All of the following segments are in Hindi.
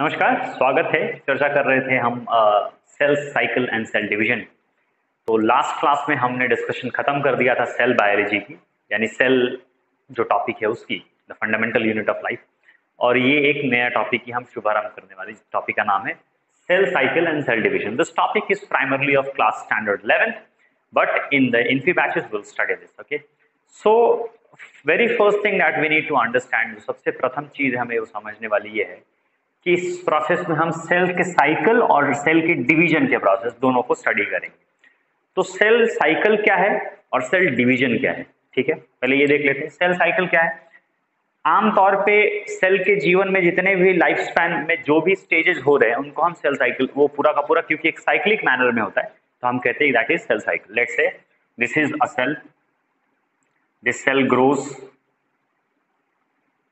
नमस्कार, स्वागत है। चर्चा कर रहे थे हम cell cycle and cell division. तो लास्ट क्लास में हमने डिस्कशन खत्म कर दिया था सेल बायोलॉजी की, यानी सेल जो टॉपिक है उसकी, the fundamental unit of life. और ये एक नया टॉपिक की हम शुभारंभ करने वाले। इस टॉपिक का नाम है cell cycle and cell division. This topic is primarily of class standard 11th, but in the Infi batches will study this. Okay, so very first thing that we need to understand, सबसे प्रथम चीज हमें वो समझने वाली ये है कि इस प्रोसेस में हम सेल के साइकिल और सेल के डिवीजन के प्रोसेस दोनों को स्टडी करेंगे। तो सेल साइकिल क्या है और सेल डिवीजन क्या है, ठीक है। पहले ये देख लेते हैं सेल साइकिल क्या है। आमतौर पे सेल के जीवन में जितने भी लाइफ स्पैन में जो भी स्टेजेस हो रहे हैं उनको हम सेल साइकिल, वो पूरा का पूरा, क्योंकि एक साइक्लिक मैनर में होता है तो हम कहते हैं that is cell cycle. Let's say this is a cell, this cell grows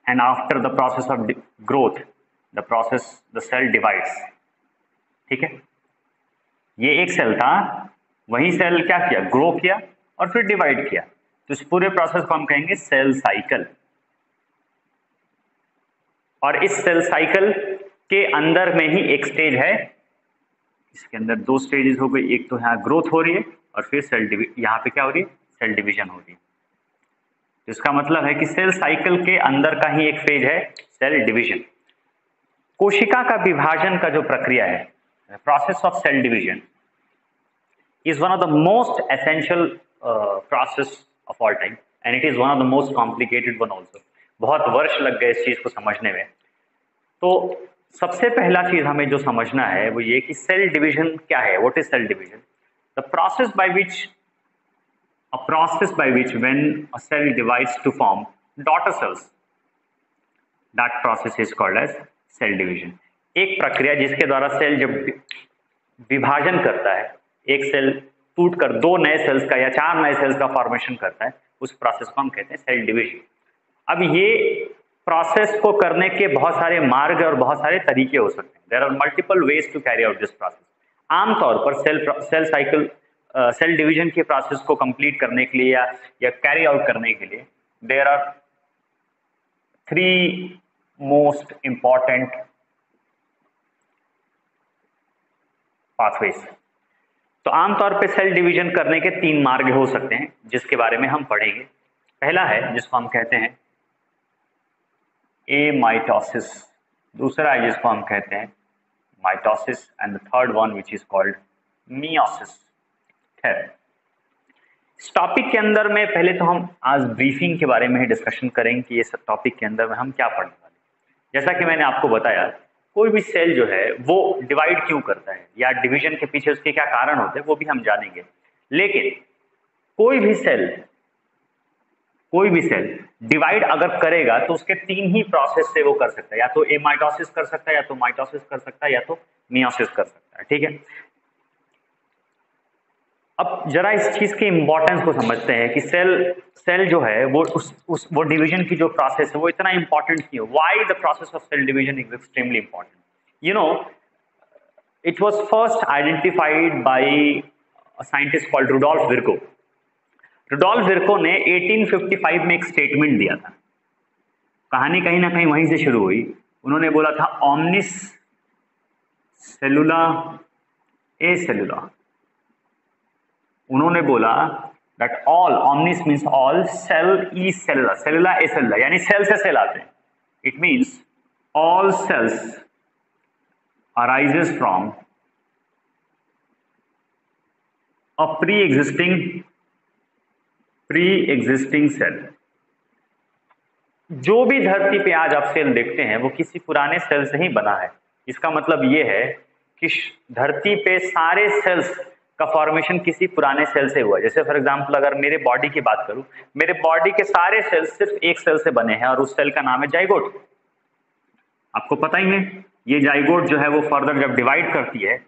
and after the process of growth the cell divides। ठीक है, ये एक सेल था, वही सेल क्या किया, ग्रो किया और फिर डिवाइड किया। तो इस पूरे प्रोसेस को हम कहेंगे सेल साइकिल। और इस सेल साइकिल के अंदर में ही एक स्टेज है, इसके अंदर दो स्टेजेस हो गई। एक तो यहाँ ग्रोथ हो रही है और फिर यहाँ पे क्या हो रही है, सेल डिवीजन हो रही है। तो इसका मतलब है कि सेल साइकिल के अंदर का ही एक फेज है सेल डिवीजन। कोशिका का विभाजन का जो प्रक्रिया है, process of cell division, is one of the most essential process of all time and it is one of the most complicated one also. बहुत वर्ष लग गए इस चीज को समझने में। तो सबसे पहला चीज हमें जो समझना है वो ये कि सेल डिवीजन क्या है। What is cell division? The process by which when a cell divides to form daughter cells, that process is called as cell division. एक प्रक्रिया जिसके द्वारा सेल जब विभाजन करता है, एक सेल टूटकर दो नए सेल्स का या चार नए सेल्स का फॉर्मेशन करता है, उस प्रोसेस को हम कहते हैं सेल डिवीजन। अब ये प्रोसेस को करने के बहुत सारे मार्ग और बहुत सारे तरीके हो सकते हैं। There are multiple ways to carry out this process. आमतौर पर सेल डिवीजन के प्रोसेस को कंप्लीट करने के लिए या कैरी आउट करने के लिए there are three most important pathways. तो आमतौर पे सेल डिवीजन करने के तीन मार्ग हो सकते हैं जिसके बारे में हम पढ़ेंगे। पहला है जिसको हम कहते हैं एमाइटोसिस, दूसरा है जिसको हम कहते हैं mitosis and the third one which is called meiosis. खैर, इस टॉपिक के अंदर में पहले तो हम आज ब्रीफिंग के बारे में ही डिस्कशन करेंगे कि इस टॉपिक के अंदर में हम क्या पढ़ने वाले हैं। जैसा कि मैंने आपको बताया, कोई भी सेल जो है वो डिवाइड क्यों करता है या डिवीजन के पीछे उसके क्या कारण होते हैं वो भी हम जानेंगे। लेकिन कोई भी सेल डिवाइड अगर करेगा तो उसके तीन ही प्रोसेस से वो कर सकता है, या तो एमाइटोसिस कर सकता है, या तो माइटोसिस कर सकता है, या तो मियोसिस कर सकता है। ठीक है, अब जरा इस चीज के इंपॉर्टेंस को समझते हैं कि सेल जो है वो डिवीजन की जो प्रोसेस है वो इतना इंपॉर्टेंट क्यों। Why the process of cell division is extremely important? You know, it was first identified by a scientist called Rudolf Virchow. Rudolf Virchow ने 1855 में एक स्टेटमेंट दिया था। कहानी कहीं ना कहीं वहीं से शुरू हुई। उन्होंने बोला था ओमनिस सेलुला ए सेलुला। उन्होंने बोला that all, omnis means all, cell is cellular, cellular is cellular, यानी सेल से सेल आते हैं। It means all cells arises from a pre-existing cell। जो भी धरती पे आज आप सेल देखते हैं वो किसी पुराने सेल से ही बना है। इसका मतलब ये है कि धरती पे सारे सेल्स का फॉर्मेशन किसी पुराने सेल से हुआ। जैसे फॉर एग्जांपल अगर मेरे बॉडी की बात करूं, मेरे बॉडी के सारे सेल्स सिर्फ एक सेल से बने हैं और उस सेल का नाम है जाइगोट। आपको पता ही है, ये जाइगोट जो है वो फर्दर जब डिवाइड करती है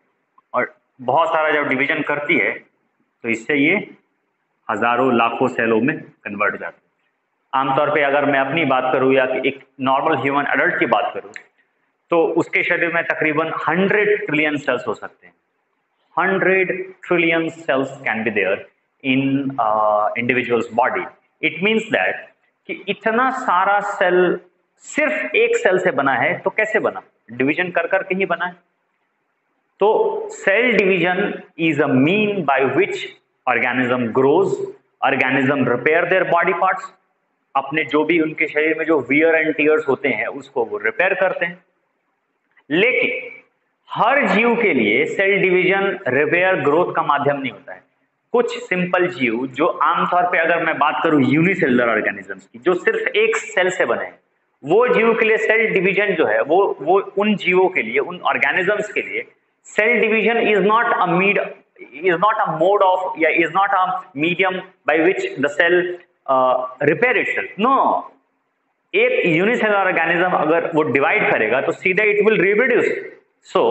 और बहुत सारा जब डिवीजन करती है तो इससे ये हजारों लाखों सेलों में कन्वर्ट हो जाती है। आमतौर पर अगर मैं अपनी बात करूं या एक नॉर्मल ह्यूमन एडल्ट की बात करूं तो उसके शरीर में तकरीबन 100 ट्रिलियन सेल्स हो सकते हैं। 100 trillion cells can be there in individual's body. It means that कि इतना सारा सेल सिर्फ एक सेल से बना है तो कैसे बना? डिवीजन कर करके ही बना है। तो cell division is a mean by which organism grows, organism repair their body parts, अपने जो भी उनके शरीर में जो वियर एंड टीयर्स होते हैं उसको वो रिपेयर करते हैं। लेकिन हर जीव के लिए सेल डिवीजन रिपेयर ग्रोथ का माध्यम नहीं होता है। कुछ सिंपल जीव जो आमतौर पे अगर मैं बात करूं यूनिसेलुलर ऑर्गेनिजम्स की, जो सिर्फ एक सेल से बने हैं, वो जीव के लिए सेल डिवीजन जो है वो उन जीवों के लिए, उन ऑर्गेनिजम्स के लिए cell division is not a mode of या is not a medium by which the cell repair itself. No, एक यूनिसेलुलर ऑर्गेनिज्म अगर वो डिवाइड करेगा तो सीधा it will reproduce. So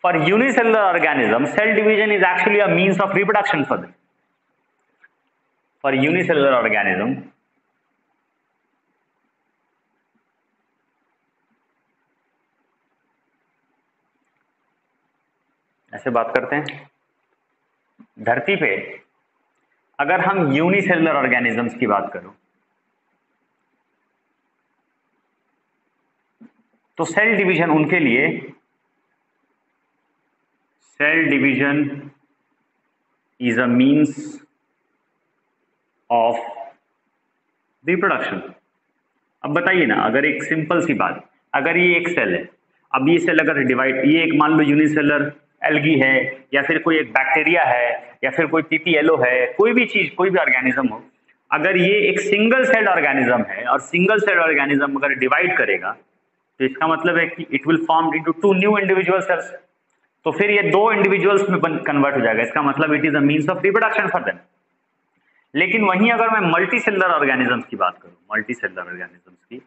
for unicellular organism cell division is actually a means of reproduction for them. For unicellular organism ऐसे बात करते हैं, धरती पे अगर हम यूनिसेलुलर ऑर्गेनिजम्स की बात करूं तो सेल डिवीजन उनके लिए, cell division is a means of reproduction. अब बताइए ना, अगर एक सिंपल सी बात, अगर ये एक सेल है, अब ये सेल अगर डिवाइड, ये एक मान लो यूनिसेलुलर एल्गी है या फिर कोई एक बैक्टीरिया है या फिर कोई पीपीएलओ है, कोई भी चीज, कोई भी ऑर्गेनिज्म हो, अगर ये एक सिंगल सेल ऑर्गेनिज्म है और सिंगल सेल ऑर्गेनिज्म अगर डिवाइड करेगा तो इसका मतलब है कि it will form into two new individual cells. तो फिर ये दो इंडिविजुअल्स में कन्वर्ट हो जाएगा, इसका मतलब it is a means of reproduction for them. लेकिन वहीं अगर मैं मल्टी सेलुलर ऑर्गेनिजम्स की बात करूं, मल्टी सेलुलर ऑर्गेनिजम्स की,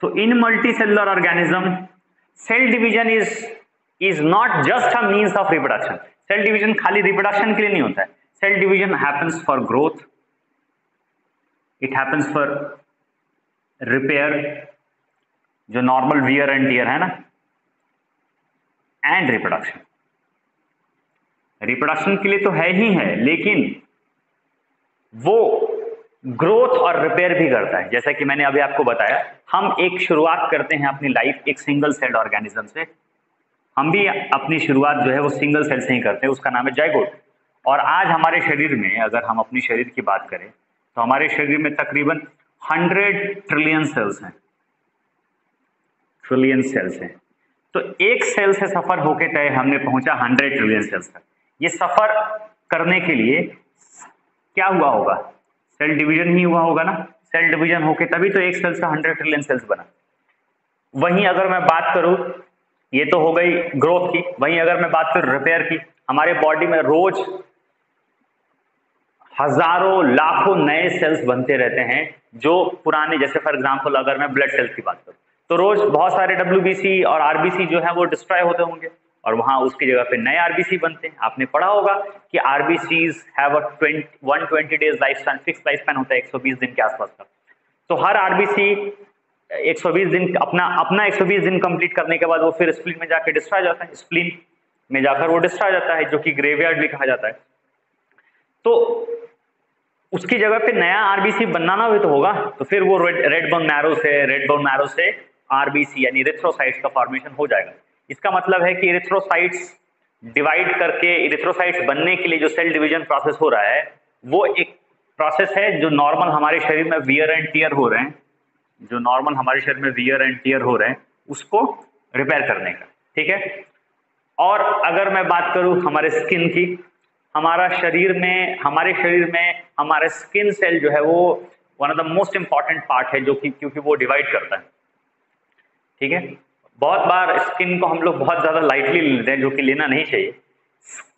तो in multi cellular organism cell division is not just a means of reproduction. Cell division खाली रिप्रोडक्शन के लिए नहीं होता है, cell division happens for growth, it happens for repair, जो नॉर्मल वियर एंड टियर है ना, एंड रिप्रोडक्शन। रिप्रोडक्शन के लिए तो है ही है, लेकिन वो ग्रोथ और रिपेयर भी करता है। जैसा कि मैंने अभी आपको बताया, हम एक शुरुआत करते हैं अपनी लाइफ एक सिंगल सेल ऑर्गेनिज्म से, हम भी अपनी शुरुआत जो है वो सिंगल सेल से ही करते हैं, उसका नाम है जाइगोट। और आज हमारे शरीर में अगर हम अपनी शरीर की बात करें तो हमारे शरीर में तकरीबन 100 ट्रिलियन सेल्स हैं, ट्रिलियन सेल्स हैं। तो एक सेल से सफर होके तय हमने पहुंचा 100 ट्रिलियन सेल्स तक। ये सफर करने के लिए क्या हुआ होगा? सेल डिवीजन ही हुआ होगा ना। सेल डिवीजन होके तभी तो एक सेल से 100 ट्रिलियन सेल्स बना। वहीं अगर मैं बात करूं, ये तो हो गई ग्रोथ की, वहीं अगर मैं बात करूं रिपेयर की, हमारे बॉडी में रोज हजारों लाखों नए सेल्स बनते रहते हैं जो पुराने, जैसे फॉर एग्जांपल अगर मैं ब्लड सेल्स की बात करूं तो रोज बहुत सारे डब्ल्यूबीसी और आरबीसी जो है वो डिस्ट्रॉय होते होंगे और वहां उसकी जगह पे नए आरबीसी बनते हैं। आपने पढ़ा होगा कि RBCs have a 120 days life span, fix life span होता है 120 दिन के आसपास का। तो हर आरबीसी 120 दिन अपना 120 दिन कंप्लीट करने के बाद वो फिर स्प्लीन में जाकर डिस्ट्रॉय जाता है, स्प्लीन में जाकर वो डिस्ट्रॉय जाता है, जो कि ग्रेवयार्ड भी कहा जाता है। तो उसकी जगह पे नया आरबीसी बनाना भी तो होगा, तो फिर वो रेड बोन मैरो से आरबीसी यानी इरिथ्रोसाइट्स का फॉर्मेशन हो जाएगा। इसका मतलब है कि इरिथ्रोसाइट्स डिवाइड करके, इरिथ्रोसाइट्स बनने के लिए जो सेल डिवीजन प्रोसेस हो रहा है वो एक प्रोसेस है जो नॉर्मल हमारे शरीर में वियर एंड टियर हो रहे हैं, जो नॉर्मल हमारे शरीर में वियर एंड टियर हो रहे हैं उसको रिपेयर करने का, ठीक है। और अगर मैं बात करूं हमारे स्किन की, हमारे शरीर में हमारे स्किन सेल जो है वो one of the most important part है, जो कि क्योंकि वो डिवाइड करता है, ठीक है। बहुत बार स्किन को हम लोग बहुत ज्यादा लाइटली लेते हैं, जो कि लेना नहीं चाहिए।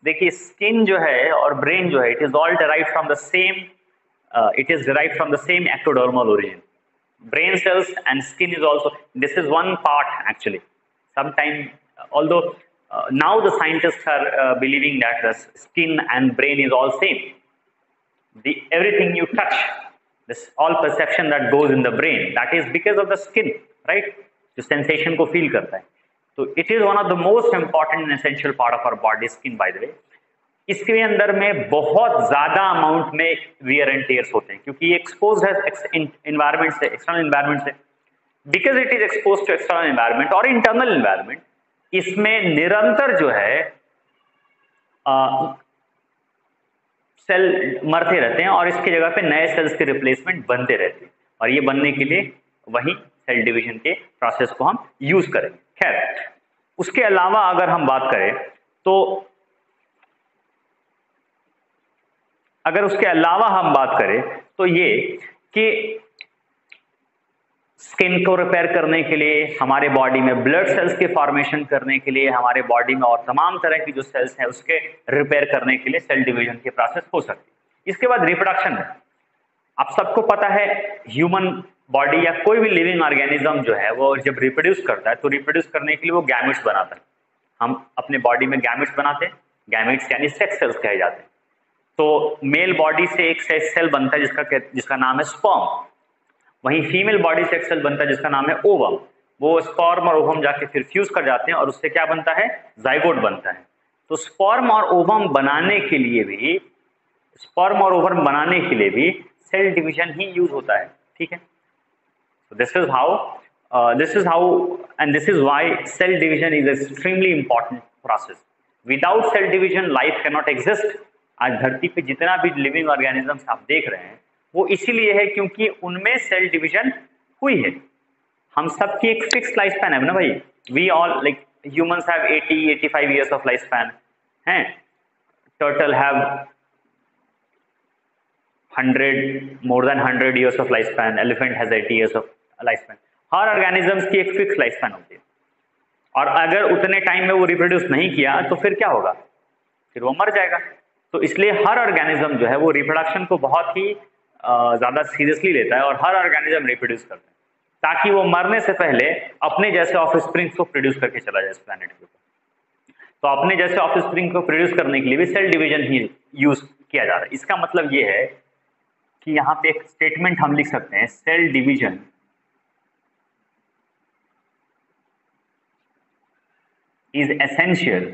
देखिए स्किन जो है और ब्रेन जो है, it is all derived from the same, it is derived from the same ectodermal origin. Brain cells and skin is also, this is one part actually. Sometime, although now the scientists are believing that the skin and brain is all same. Everything you touch, this all perception that goes in the brain, that is because of the skin, right? जो sensation को feel करता है. तो it is one of the most important and essential part of our body, skin by the way. इसके अंदर में बहुत ज्यादा अमाउंट में वियर एंड टेयर्स होते हैं क्योंकि ये एक्सपोज है एनवायरनमेंट से, एक्सटर्नल एनवायरनमेंट से। Because it is expose to external environment और इंटरनल एनवायरनमेंट, इसमें निरंतर जो है सेल मरते रहते हैं और इसकी जगह पे नए सेल्स के रिप्लेसमेंट बनते रहते हैं, और ये बनने के लिए वही सेल डिवीजन के प्रोसेस को हम यूज करेंगे। खैर, उसके अलावा अगर हम बात करें तो ये कि स्किन को रिपेयर करने के लिए, हमारे बॉडी में ब्लड सेल्स के फॉर्मेशन करने के लिए, हमारे बॉडी में और तमाम तरह की जो सेल्स हैं उसके रिपेयर करने के लिए सेल डिवीजन की प्रोसेस हो सकती है। इसके बाद रिप्रोडक्शन है। आप सबको पता है ह्यूमन बॉडी या कोई भी लिविंग ऑर्गेनिज्म जो है वो जब रिप्रोड्यूस करता है तो रिप्रोड्यूस करने के लिए वो गैमेट्स बनाता है। हम अपने बॉडी में गैमेट्स बनाते हैं, गैमेट्स यानी सेक्स सेल्स कहे जाते हैं। तो मेल बॉडी से एक सेल बनता है जिसका नाम है स्पर्म, वहीं फीमेल बॉडी से एक सेल बनता है जिसका नाम है ओवम। वो स्पर्म और ओवम जाके फिर फ्यूज कर जाते हैं और उससे क्या बनता है, जाइगोट बनता है। तो स्पर्म और ओवम बनाने के लिए भी सेल डिवीजन ही यूज होता है, ठीक है। So this is how and this is why cell division is extremely important process. Without cell division life cannot exist. आज धरती पे जितना भी लिविंग ऑर्गेनिजम्स आप देख रहे हैं वो इसीलिए है क्योंकि उनमें सेल डिवीजन हुई है। हम सबकी एक फिक्स लाइफ स्पैन है ना भाई, we all like humans have 80-85 years of life span हैं, turtle have more than 100 years of life span, elephant has 80 years of life span. हर ऑर्गेनिजम्स की एक फिक्स लाइफ स्पैन होती है, और अगर उतने टाइम में वो रिप्रोड्यूस नहीं किया तो फिर क्या होगा, फिर वो मर जाएगा। तो इसलिए हर ऑर्गेनिज्म जो है वो रिप्रोडक्शन को बहुत ही ज़्यादा सीरियसली लेता है और हर ऑर्गेनिज्म रिप्रोड्यूस करता है ताकि वो मरने से पहले अपने जैसे ऑफस्प्रिंग्स को प्रोड्यूस करके चला जाए इस प्लैनेट के ऊपर। तो अपने जैसे ऑफस्प्रिंग को प्रोड्यूस करने के लिए भी सेल डिवीजन ही यूज किया जा रहा है। इसका मतलब ये है कि यहाँ पे एक स्टेटमेंट हम लिख सकते हैं, cell division is essential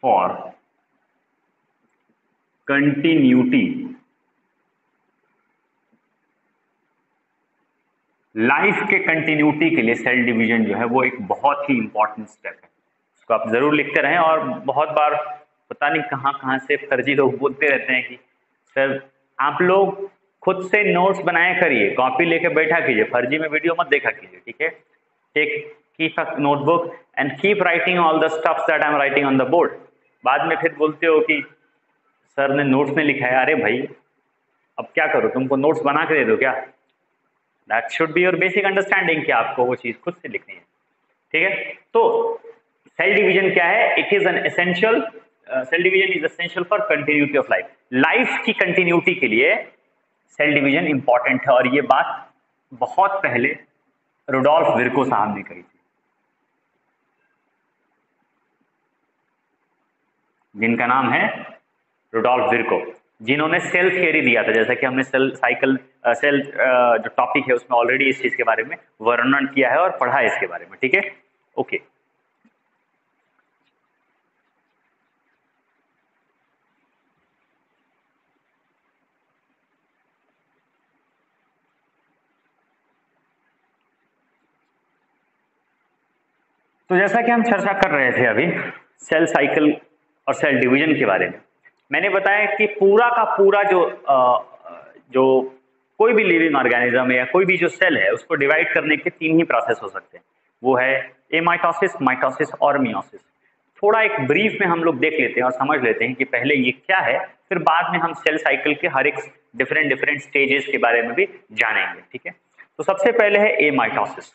for continuity। Life के कंटिन्यूटी के लिए सेल डिवीजन जो है वो एक बहुत ही इंपॉर्टेंट स्टेप है। उसको आप जरूर लिखते रहें। और बहुत बार पता नहीं कहाँ से फर्जी लोग बोलते रहते हैं कि सर आप लोग खुद से नोट्स बनाया करिए, कॉपी लेके बैठा कीजिए, फर्जी में वीडियो मत देखा कीजिए, ठीक है। keep a notebook and keep writing all the stuff that I'm writing on the board। बाद में फिर बोलते हो कि सर ने नोट्स में लिखा है, अरे भाई अब क्या करो, तुमको नोट्स बना के दे दो क्या। That should be your basic understanding कि आपको वो चीज खुद से लिखनी है, ठीक है। तो सेल डिवीजन क्या है, it is an essential, cell division is essential for continuity of life. Life की कंटिन्यूटी के लिए सेल डिवीजन इंपॉर्टेंट है, और ये बात बहुत पहले रुडोल्फ विर्को साहब ने कही थी, जिनका नाम है रुडोल्फ विर्को, जिन्होंने सेल थियरी दिया था। जैसा कि हमने सेल जो टॉपिक है उसमें ऑलरेडी इस चीज के बारे में वर्णन किया है और पढ़ा है इसके बारे में, ठीक है, ओके। तो जैसा कि हम चर्चा कर रहे थे अभी सेल साइकिल और सेल डिवीजन के बारे में, मैंने बताया कि पूरा का पूरा जो कोई भी लिविंग ऑर्गेनिज्म है या कोई भी जो सेल है उसको डिवाइड करने के 3 ही प्रोसेस हो सकते हैं, वो है एमाइटोसिस, माइटोसिस और मियोसिस। थोड़ा एक ब्रीफ में हम लोग देख लेते हैं और समझ लेते हैं कि पहले ये क्या है, फिर बाद में हम सेल साइकिल के हर एक डिफरेंट स्टेजेस के बारे में भी जानेंगे, ठीक है। तो सबसे पहले है एमाइटोसिस।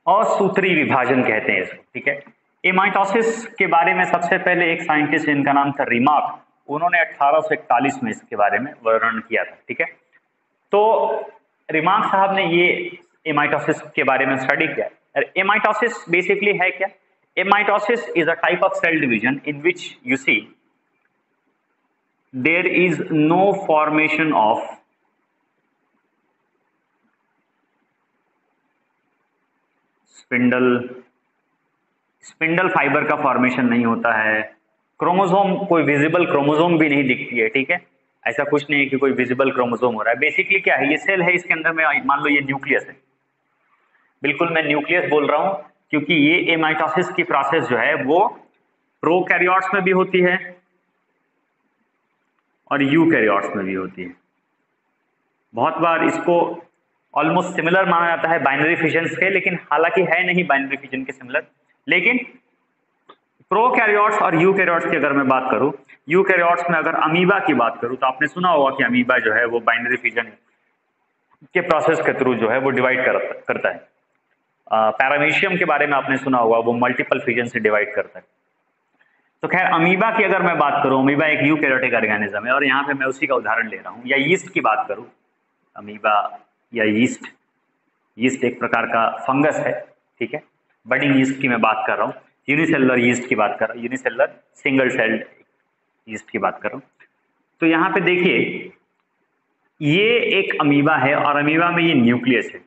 असूत्री विभाजन कहते हैं इसको, ठीक है। एमाइटोसिस के बारे में सबसे पहले एक साइंटिस्ट जिनका नाम था रिमार्क, उन्होंने 1841 में इसके बारे में वर्णन किया था, ठीक है। तो रिमार्क साहब ने ये एमाइटोसिस के बारे में स्टडी किया। एमाइटोसिस बेसिकली है क्या, amitosis is a type of cell division in which you see there is no formation of spindle fiber का फॉर्मेशन नहीं होता है, क्रोमोसोम, कोई विजिबल क्रोमोसोम भी नहीं दिखती है, ठीक है। ऐसा कुछ नहीं है कि कोई विजिबल क्रोमोसोम हो रहा है। बेसिकली क्या है, ये सेल है, इसके अंदर में मान लो ये न्यूक्लियस है, बिल्कुल मैं न्यूक्लियस बोल रहा हूँ क्योंकि ये एमाइटोसिस की प्रोसेस जो है वो प्रोकैरियोट्स में भी होती है और यूकैरियोट्स में भी होती है। बहुत बार इसको ऑलमोस्ट सिमिलर माना जाता है बाइनरी फिशंस के, लेकिन हालांकि है नहीं बाइनरी फिशन के सिमिलर। लेकिन प्रोकैरियोट्स और यूकैरियोट्स की अगर मैं बात करूं, यूकैरियोट्स में अगर अमीबा की बात करूं तो आपने सुना होगा कि अमीबा जो है वो बाइनरी फिशन के प्रोसेस के थ्रू जो है वो डिवाइड करता है। पैरामीशियम के बारे में आपने सुना होगा, वो मल्टीपल फिजन से डिवाइड करता है। तो खैर अमीबा की अगर मैं बात करूं, अमीबा एक यूकैरियोटिक ऑर्गेनिज्म है और यहाँ पे मैं उसी का उदाहरण ले रहा हूँ। या यीस्ट की बात करूं, अमीबा या यीस्ट, यीस्ट एक प्रकार का फंगस है, ठीक है। बडिंग यीस्ट की मैं बात कर रहा हूँ, यूनिसेलुलर यीस्ट की बात कर रहा हूँ, यूनिसेलुलर सिंगल सेल्ड यीस्ट की बात कर रहा हूँ। तो यहाँ पे देखिए ये एक अमीबा है और अमीबा में ये न्यूक्लियस है।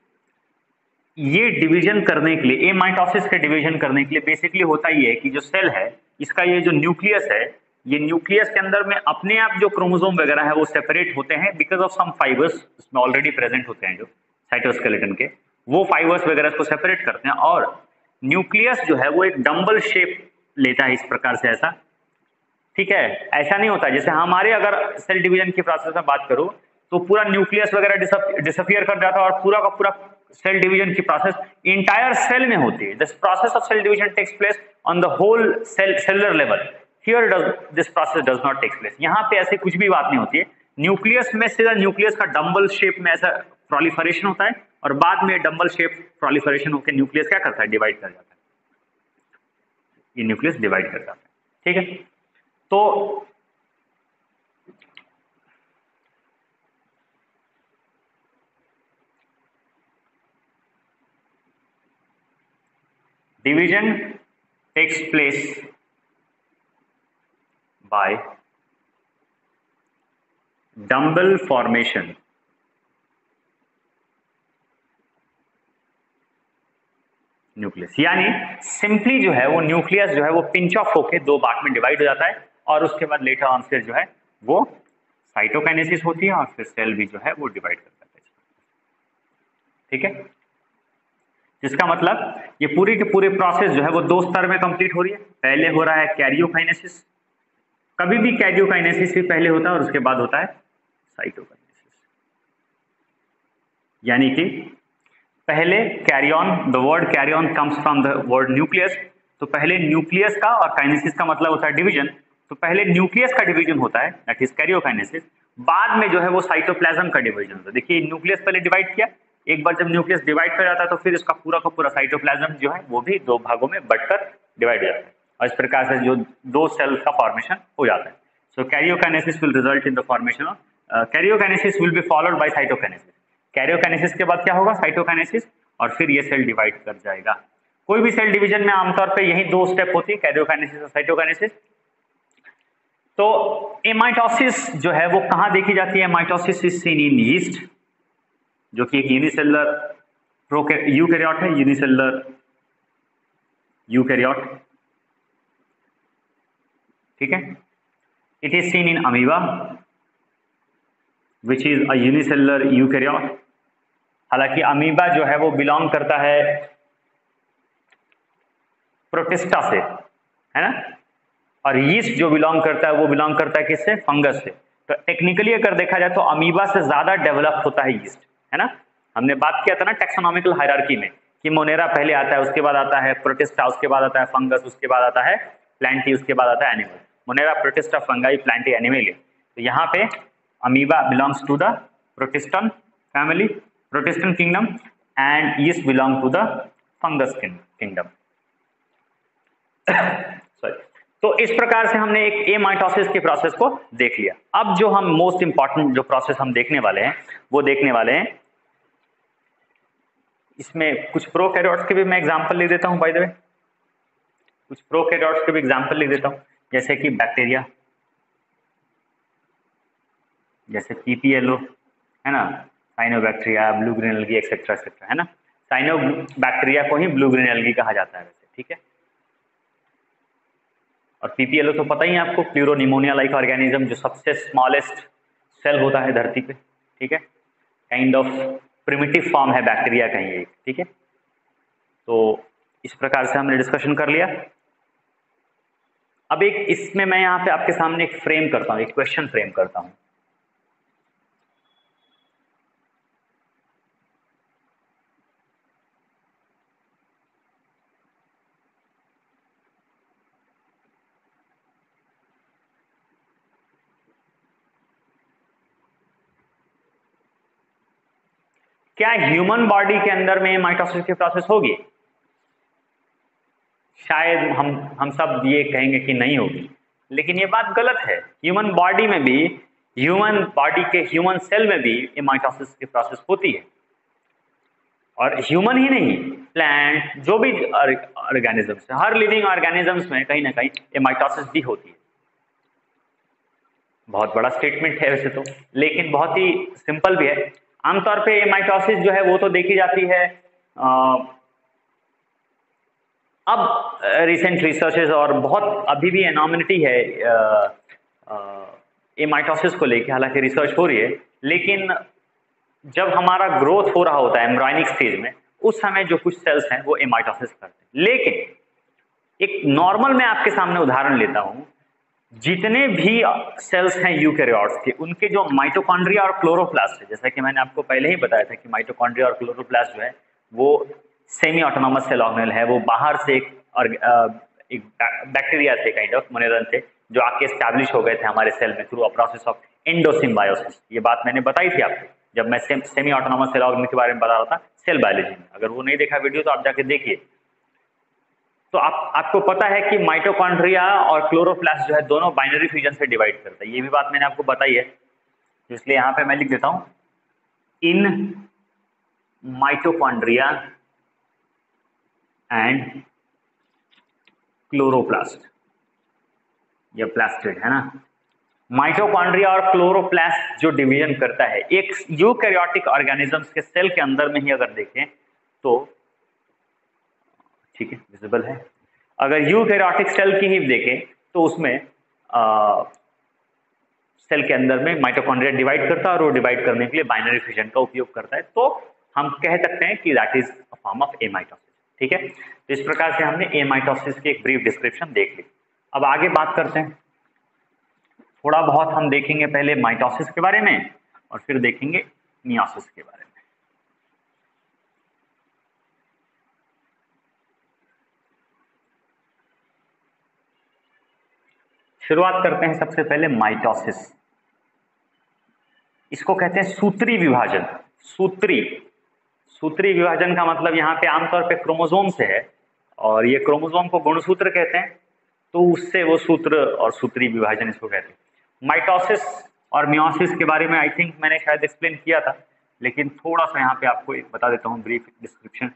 ये डिवीजन करने के लिए, एमाइटोसिस के डिवीजन करने के लिए बेसिकली होता ही है कि जो सेल है इसका ये जो न्यूक्लियस है, ये न्यूक्लियस के अंदर में अपने आप जो क्रोमोसोम वगैरह है वो सेपरेट होते हैं बिकॉज ऑफ सम फाइबर्स इसमें ऑलरेडी प्रेजेंट होते हैं जो साइटोस्केलेटन के, वो फाइबर्स वगैरह को सेपरेट करते हैं। और न्यूक्लियस जो है वो एक डम्बल शेप लेता है इस प्रकार से, ऐसा, ठीक है। ऐसा नहीं होता जैसे हमारे अगर सेल डिवीजन की प्रोसेस में बात करूं तो पूरा न्यूक्लियस वगैरह डिसअपियर कर जाता है और पूरा का पूरा सेल डिवीजन की प्रोसेस इंटायर सेल में होती है। This process of cell division takes place on the whole cellular level, here this process does not takes place. यहाँ पे ऐसे कुछ भी बात नहीं होती है। न्यूक्लियस में सीधा न्यूक्लियस का डम्बल शेप में ऐसा प्रोलिफरेशन होता है और बाद में डम्बल शेप प्रोलिफरेशन होकर न्यूक्लियस क्या करता है, डिवाइड कर जाता है। ये न्यूक्लियस डिवाइड कर जाता है, ठीक है। तो division takes place by dumbbell formation, nucleus, यानी सिंपली जो है वो न्यूक्लियस जो है वो पिंच ऑफ होके दो पार्ट में डिवाइड हो जाता है और उसके बाद लेटर ऑन फिर जो है वो साइटोकाइनेसिस होती है और फिर सेल भी जो है वो डिवाइड कर जाता है, ठीक है। जिसका मतलब ये पूरी के पूरे प्रोसेस जो है वो दो स्तर में कंप्लीट हो रही है। पहले हो रहा है कैरियोकाइनेसिस, कभी भी कैरियोकाइनेसिस से पहले होता है और उसके बाद होता है साइटोकाइनेसिस। यानी कि पहले karyon, the word karyon comes from the word nucleus, तो पहले न्यूक्लियस का, और काइनेसिस का मतलब होता है डिवीजन, तो पहले न्यूक्लियस का डिवीजन होता है दैट इज कैरियोकाइनेसिस, बाद में जो है वो साइटोप्लाज्म का डिवीजन होता है। देखिए न्यूक्लियस पहले डिवाइड किया, एक बार जब न्यूक्लियस डिवाइड कर जाता है तो फिर इसका पूरा का पूरा साइटोप्लाज्म जो है वो भी दो भागों में बंटकर डिवाइड हो जाता है और इस प्रकार से जो दो सेल्स का फॉर्मेशन हो जाता है। So karyokinesis will result in the formation of, karyokinesis will be followed by cytokinesis. Karyokinesis के बाद क्या होगा, साइटोकाइनेसिस, और फिर ये सेल डिवाइड कर जाएगा। कोई भी सेल डिवीजन में आमतौर पे यही दो स्टेप होती है, कैरियोकाइनेसिस और साइटोकाइनेसिस। तो एमाइटोसिस जो है वो कहां देखी जाती है, amitosis is seen in yeast, जो कि एक यूनिसेलुलर यूकैरियोट है, यूनिसेलुलर यूकैरियोट, ठीक है। It is seen in amoeba which is a unicellular eukaryote. हालांकि अमीबा जो है वो बिलोंग करता है प्रोटिस्टा से, है ना, और यीस्ट जो बिलोंग करता है वो बिलोंग करता है किससे, फंगस से। तो टेक्निकली अगर देखा जाए तो अमीबा से ज्यादा डेवलप होता है यीस्ट, है ना। हमने बात किया था ना टैक्सोनॉमिकल हायरार्की में कि मोनेरा पहले आता है, उसके बाद आता है प्रोटिस्टा, उसके बाद आता है फंगस, उसके बाद आता है प्लांटी, उसके बाद आता है animal. Monera, Protista, Fungi, Plantae, animal. तो यहाँ पे amoeba belongs to the protistan family, protistan kingdom, and yeast belong to the fungus kingdom. Sorry. तो इस प्रकार से हमने एक एमाइटोसिस के प्रोसेस को देख लिया। अब जो हम मोस्ट इंपॉर्टेंट जो प्रोसेस हम देखने वाले हैं वो देखने वाले हैं, इसमें कुछ प्रोकैरियोट्स के भी मैं एग्जांपल लिख देता हूं, बाय द वे कुछ प्रोकैरियोट्स के भी एग्जांपल लिख देता हूं, जैसे कि बैक्टीरिया, जैसे पीपीएलओ, है ना, cyanobacteria, blue green algae, etcetera etcetera, है ना। साइनोबैक्टीरिया को ही ब्लू ग्रीन एल्गी कहा जाता है वैसे, ठीक है। और पीपीएलओ तो पता ही है आपको, प्लूरोनिमोनिया लाइक ऑर्गेनिज्म, जो सबसे स्मॉलेस्ट सेल होता है धरती पे, ठीक है, काइंड ऑफ प्रिमिटिव फॉर्म है बैक्टीरिया का ही एक, ठीक है। तो इस प्रकार से हमने डिस्कशन कर लिया। अब एक इसमें मैं यहाँ पे आपके सामने एक फ्रेम करता हूँ, एक क्वेश्चन फ्रेम करता हूँ। क्या ह्यूमन बॉडी के अंदर में माइटोसिस की प्रोसेस होगी? शायद हम सब ये कहेंगे कि नहीं होगी, लेकिन ये बात गलत है। ह्यूमन बॉडी में भी, ह्यूमन बॉडी के ह्यूमन सेल में भी ये माइटोसिस की प्रोसेस होती है। और ह्यूमन ही नहीं, प्लांट, जो भी ऑर्गेनिजम्स है, हर लिविंग ऑर्गेनिजम्स में कहीं ना कहीं ये माइटोसिस भी होती है। बहुत बड़ा स्टेटमेंट है वैसे तो, लेकिन बहुत ही सिंपल भी है। आमतौर पे ये माइटोसिस जो है वो तो देखी जाती है अब रिसेंट रिसर्चेस, और बहुत अभी भी एनॉर्मलिटी है ये माइटोसिस को लेके, हालांकि रिसर्च हो रही है, लेकिन जब हमारा ग्रोथ हो रहा होता है एम्ब्रायनिक स्टेज में, उस समय जो कुछ सेल्स हैं वो एमाइटोसिस करते हैं। लेकिन एक नॉर्मल मैं आपके सामने उदाहरण लेता हूं, जितने भी सेल्स हैं यूकैरियोट्स के, उनके जो माइटोकॉन्ड्रिया और क्लोरोप्लास्ट है, जैसा कि मैंने आपको पहले ही बताया था कि माइटोकॉन्ड्रिया और क्लोरोप्लास्ट जो है वो सेमी ऑटोनॉमस सेल ऑर्गेनेल है। वो बाहर से एक बैक्टीरिया थे, काइंड ऑफ मोनेरन थे, जो आके एस्टैब्लिश हो गए थे हमारे सेल में थ्रू अ प्रोसेस ऑफ एंडोसिम्बायोसिस। ये बात मैंने बताई थी आपको जब मैं सेमी ऑटोनॉमस सेल ऑर्गेनेल के बारे में बता रहा था सेल बायोलॉजी में। अगर वो नहीं देखा वीडियो तो आप जाके देखिए। तो आपको पता है कि माइटोकॉन्ड्रिया और क्लोरोप्लास्ट जो है दोनों बाइनरी फ्यूजन से डिवाइड करता है, ये भी बात मैंने आपको बताई है, इसलिए यहां पे मैं लिख देता हूं, इन माइटोकॉन्ड्रिया एंड क्लोरोप्लास्ट, या प्लास्टिड है ना। माइटोकॉन्ड्रिया और क्लोरोप्लास्ट जो डिवीजन करता है एक यूकैरियोटिक ऑर्गेनिजम्स के सेल के अंदर में ही अगर देखें तो, ठीक है, विजिबल है। अगर यूकैरियोटिक सेल की ही देखें तो उसमें सेल के अंदर में माइटोकॉन्ड्रिया डिवाइड करता है, और वो डिवाइड करने के लिए बाइनरी फ्यूजन का उपयोग करता है। तो हम कह सकते हैं कि that is a form of amitosis, ठीक है। तो इस प्रकार से हमने एमाइटोसिस की एक ब्रीफ डिस्क्रिप्शन देख ली। अब आगे बात करते हैं, थोड़ा बहुत हम देखेंगे पहले माइटोसिस के बारे में, और फिर देखेंगे मियोसिस के बारे में। शुरुआत करते हैं सबसे पहले माइटोसिस। इसको कहते हैं सूत्री विभाजन। सूत्री विभाजन का मतलब यहाँ पे आमतौर पे क्रोमोसोम से है, और ये क्रोमोसोम को गुणसूत्र कहते हैं, तो उससे वो सूत्र और सूत्री विभाजन इसको कहते हैं। माइटोसिस और मियोसिस के बारे में आई थिंक मैंने शायद एक्सप्लेन किया था, लेकिन थोड़ा सा यहाँ पे आपको एक बता देता हूँ ब्रीफ डिस्क्रिप्शन।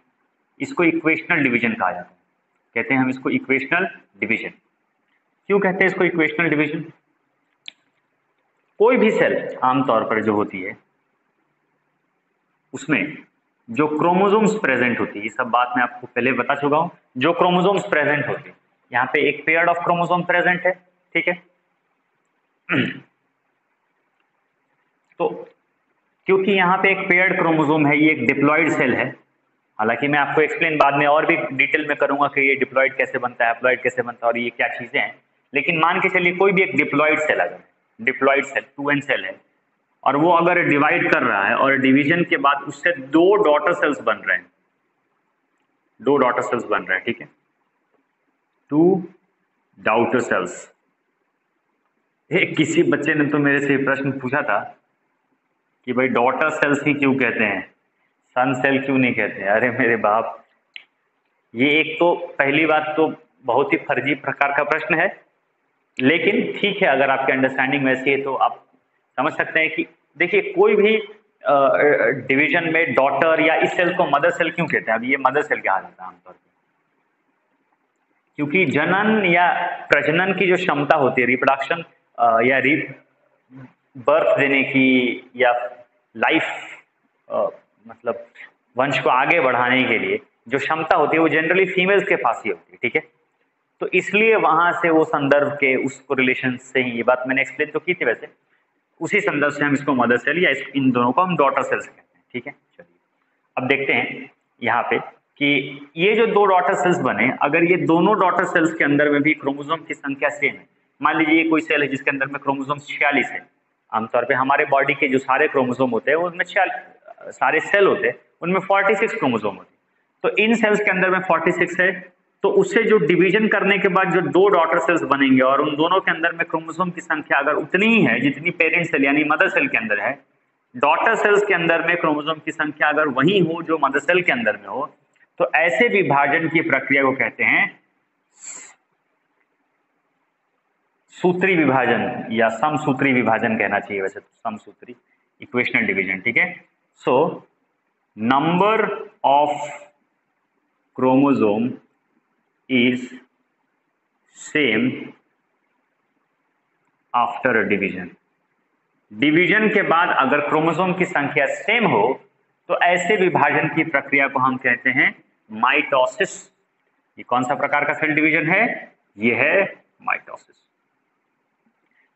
इसको इक्वेशनल डिवीजन कहा जाता है, कहते हैं हम इसको इक्वेशनल डिवीजन। क्यों कहते हैं इसको इक्वेशनल डिवीजन? कोई भी सेल आमतौर पर जो होती है उसमें जो क्रोमोसोम्स प्रेजेंट होती है, ये सब बात मैं आपको पहले बता चुका हूं, जो क्रोमोसोम्स प्रेजेंट होती है, यहाँ पे एक पेयर ऑफ क्रोमोसोम प्रेजेंट है, ठीक है। तो क्योंकि यहाँ पे एक पेयर्ड क्रोमोसोम है, ये एक डिप्लॉइड सेल है। हालांकि मैं आपको एक्सप्लेन बाद में और भी डिटेल में करूंगा कि ये डिप्लॉइड कैसे बनता है, हैप्लॉइड कैसे बनता है और ये क्या चीजें हैं, लेकिन मान के चलिए कोई भी एक डिप्लॉइड सेल, अगर डिप्लॉइड सेल 2n सेल है, और वो अगर डिवाइड कर रहा है और डिवीजन के बाद उससे दो डॉटर सेल्स बन रहे हैं, ठीक है, 2 डॉटर सेल्स। किसी बच्चे ने तो मेरे से प्रश्न पूछा था कि भाई डॉटर सेल्स ही क्यों कहते हैं, सन सेल क्यों नहीं कहते हैं? अरे मेरे बाप, ये एक तो पहली बात तो बहुत ही फर्जी प्रकार का प्रश्न है, लेकिन ठीक है, अगर आपकी अंडरस्टैंडिंग वैसी है तो आप समझ सकते हैं कि देखिए कोई भी डिवीजन में डॉटर या इस सेल को मदर सेल क्यों कहते हैं? अब ये मदर सेल क्या जाता है आमतौर पर, क्योंकि जनन या प्रजनन की जो क्षमता होती है, रिप्रोडक्शन या बर्थ देने की या लाइफ मतलब वंश को आगे बढ़ाने के लिए जो क्षमता होती है वो जनरली फीमेल्स के पास ही होती है, ठीक है। तो इसलिए वहां से वो संदर्भ के उस रिलेशन से ही ये बात मैंने एक्सप्लेन तो की थी वैसे, उसी संदर्भ से हम इसको मदर सेल या इन दोनों को हम डॉटर सेल्स कहते हैं। ठीक है, चलिए अब देखते हैं यहाँ पे कि ये जो दो डॉटर सेल्स बने, अगर ये दोनों डॉटर सेल्स के अंदर में भी क्रोमोसोम की संख्या सेम है, मान लीजिए ये कोई सेल है जिसके अंदर में क्रोमोसोम 46 है, आमतौर पे हमारे बॉडी के जो सारे क्रोमोसोम होते हैं उनमें सारे सेल होते हैं उनमें 46 क्रोमोसोम होते हैं, तो इन सेल्स के अंदर में 46 है, तो उससे जो डिवीजन करने के बाद जो दो डॉटर सेल्स बनेंगे और उन दोनों के अंदर में क्रोमोसोम की संख्या अगर उतनी ही है जितनी पेरेंट सेल यानी मदर सेल के अंदर है, डॉटर सेल्स के अंदर में क्रोमोसोम की संख्या अगर वही हो जो मदर सेल के अंदर में हो, तो ऐसे विभाजन की प्रक्रिया को कहते हैं सूत्री विभाजन या समसूत्री विभाजन कहना चाहिए वैसे तो, समसूत्री इक्वेशनल डिवीजन। ठीक है, so number of chromosome is same after a division. Division के बाद अगर क्रोमोसोम की संख्या सेम हो तो ऐसे विभाजन की प्रक्रिया को हम कहते हैं माइटोसिस। ये कौन सा प्रकार का सेल डिवीजन है? ये है माइटोसिस।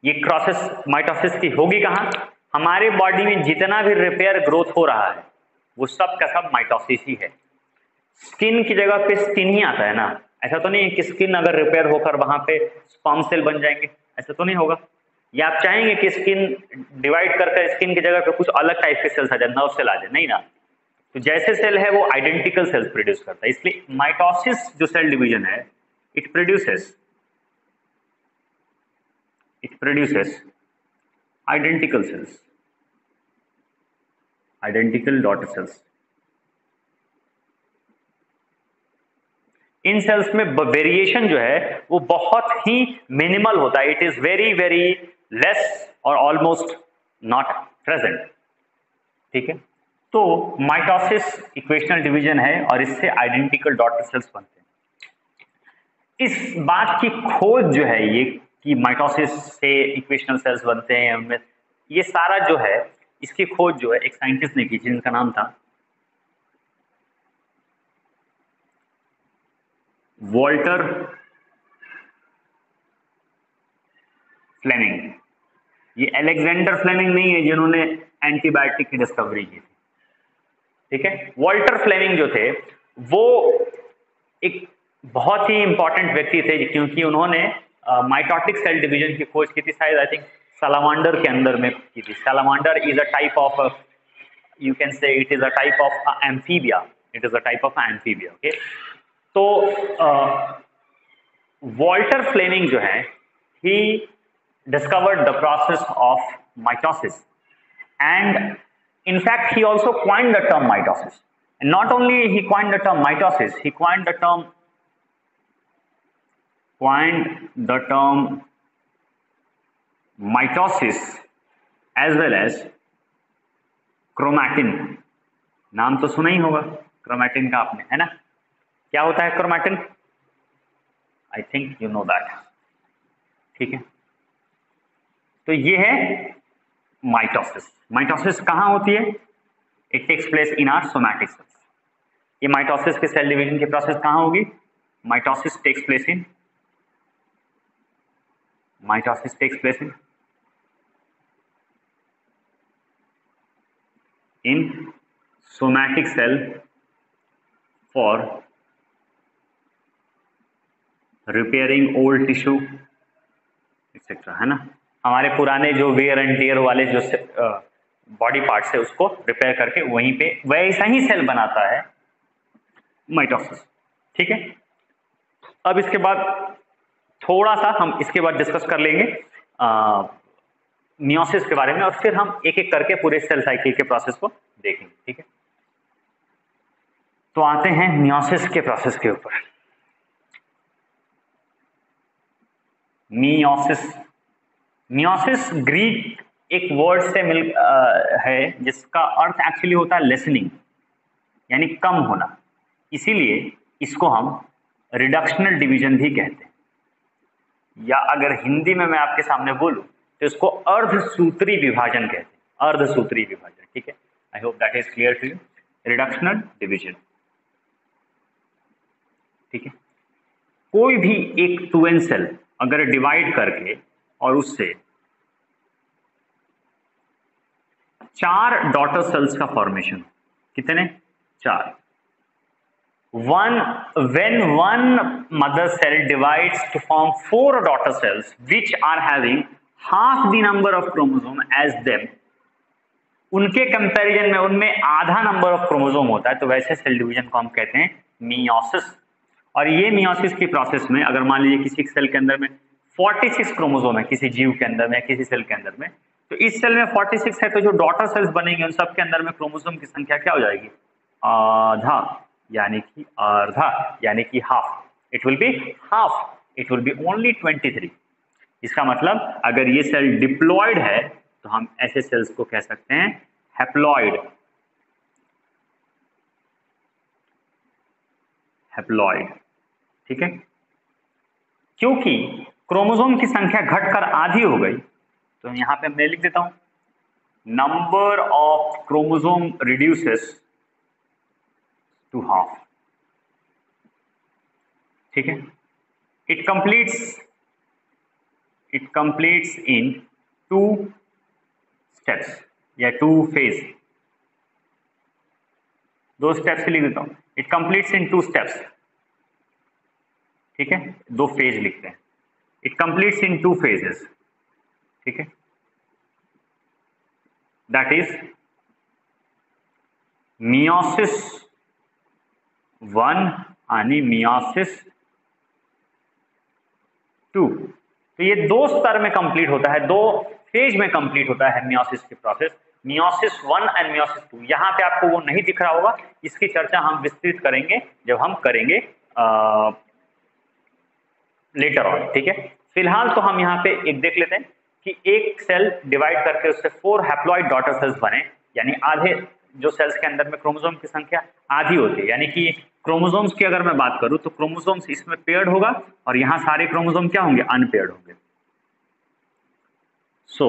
ये प्रोसेस माइटोसिस की होगी कहां? हमारे बॉडी में जितना भी रिपेयर ग्रोथ हो रहा है वो सब का सब माइटोसिस ही है। स्किन की जगह पे स्किन ही आता है ना, ऐसा तो नहीं है कि स्किन अगर रिपेयर होकर वहां पे स्पर्म सेल बन जाएंगे, ऐसा तो नहीं होगा। या आप चाहेंगे कि स्किन डिवाइड करके स्किन की जगह पे कुछ अलग टाइप के सेल्स आ जाए, नर्व सेल आ जाए, नहीं ना। तो जैसे सेल है वो आइडेंटिकल सेल्स प्रोड्यूस करता है, इसलिए माइटोसिस जो सेल डिवीजन है it produces identical cells, identical daughter cells. इन सेल्स में वेरिएशन जो है वो बहुत ही मिनिमल होता है, it is very very less और ऑलमोस्ट नॉट प्रेजेंट। ठीक है, तो माइटोसिस इक्वेशनल डिवीजन है और इससे आइडेंटिकल डॉटर सेल्स बनते हैं। इस बात की खोज जो है ये कि माइटोसिस से इक्वेशनल सेल्स बनते हैं उनमें, ये सारा जो है इसकी खोज जो है एक साइंटिस्ट ने की जिनका नाम था वॉल्टर फ्लेमिंग। ये अलेक्जेंडर फ्लेमिंग नहीं है जिन्होंने एंटीबायोटिक की डिस्कवरी की थी। ठीक है, वॉल्टर फ्लेमिंग जो थे वो एक बहुत ही इंपॉर्टेंट व्यक्ति थे क्योंकि उन्होंने माइटोटिक सेल डिवीजन की खोज की थी, शायद आई थिंक सलामांडर के अंदर में की थी। Salamander is a type of, you can say it is a type of amphibia, it is a type of amphibia. Okay, तो वॉल्टर फ्लेमिंग जो है ही discovered the process of mitosis, and in fact he also coined the term mitosis. And not only he coined the term mitosis, he coined the term mitosis as well as chromatin। नाम तो सुना ही होगा क्रोमैटिन का आपने, है ना? क्या होता है chromatin? I think you know that. ठीक है, तो ये है माइटोसिस। माइटोसिस कहां होती है? It takes place in our somatic cells. ये माइटोसिस के सेल डिवीजन की प्रोसेस कहां होगी? Mitosis takes place in somatic cell for repairing old tissue etcetera, है ना? हमारे पुराने जो वेयर एंड टेयर वाले जो बॉडी पार्ट्स है उसको रिपेयर करके वहीं पे वैसा ही सेल बनाता है माइटोसिस। ठीक है, अब इसके बाद थोड़ा सा हम इसके बाद डिस्कस कर लेंगे मियोसिस के बारे में और फिर हम एक एक करके पूरे सेल साइकिल के प्रोसेस को देखेंगे। ठीक है, तो आते हैं मियोसिस के प्रोसेस के ऊपर। मियोसिस ग्रीक एक वर्ड से है जिसका अर्थ एक्चुअली होता है लेसनिंग, यानी कम होना, इसीलिए इसको हम रिडक्शनल डिवीजन भी कहते हैं, या अगर हिंदी में मैं आपके सामने बोलूं तो इसको अर्धसूत्री विभाजन कहते हैं, अर्धसूत्री विभाजन। ठीक है, I hope that is clear to you, reductional division. ठीक है, कोई भी एक 2n सेल अगर डिवाइड करके और उससे 4 डॉटर सेल्स का फॉर्मेशन, कितने? 4. When one mother cell divides to form 4 daughter cells which are having half the number of chromosome as them, उनके कंपैरिजन में उनमें आधा नंबर ऑफ क्रोमोसोम होता है, तो वैसे सेल डिवीजन को हम कहते हैं मियोसिस. और ये मियोसिस की प्रोसेस में अगर मान लीजिए किसी सेल के अंदर में 46 क्रोमोसोम है, किसी जीव के अंदर में, किसी सेल के अंदर में, तो इस सेल में 46 है, तो जो डॉटर सेल्स बनेंगे उन सब के अंदर में क्रोमोसोम की संख्या क्या हो जाएगी? आधा, यानी कि आधा, यानी कि half. It will be half, it will be only 23. इसका मतलब अगर ये सेल डिप्लॉयड है तो हम ऐसे सेल्स को कह सकते हैं हैप्लॉयड. हैप्लॉयड, ठीक है. क्योंकि क्रोमोसोम की संख्या घटकर आधी हो गई, तो यहां पे मैं लिख देता हूं number of chromosome reduces to half. ठीक है. इट कंप्लीट्स इन 2 स्टेप्स या 2 फेज. 2 स्टेप्स लिख देता हूं. It completes in 2 steps. ठीक है, 2 फेज लिखते हैं. It completes in 2 phases. ठीक है, दैट इज मियोसिस 1 आणि मियोसिस 2. तो ये 2 स्तर में कंप्लीट होता है, 2 फेज में कंप्लीट होता है मियोसिस की प्रोसेस. Meiosis 1 and meiosis 2. यहां पे आपको वो नहीं दिख रहा होगा, इसकी चर्चा हम विस्तृत करेंगे जब हम करेंगे लेटर ऑन. ठीक है, फिलहाल तो हम यहाँ पे एक देख लेते हैं कि एक सेल डिवाइड करके उससे 4 हैप्लॉइड डॉटर सेल्स बने, यानी आधे जो सेल्स के अंदर में क्रोमोसोम की संख्या आधी होती है. यानी कि क्रोमोसोम्स की अगर मैं बात करूं तो क्रोमोसोम्स इसमें पेयर्ड होगा और यहां सारे क्रोमोसोम क्या होंगे? अनपेयर्ड होंगे. सो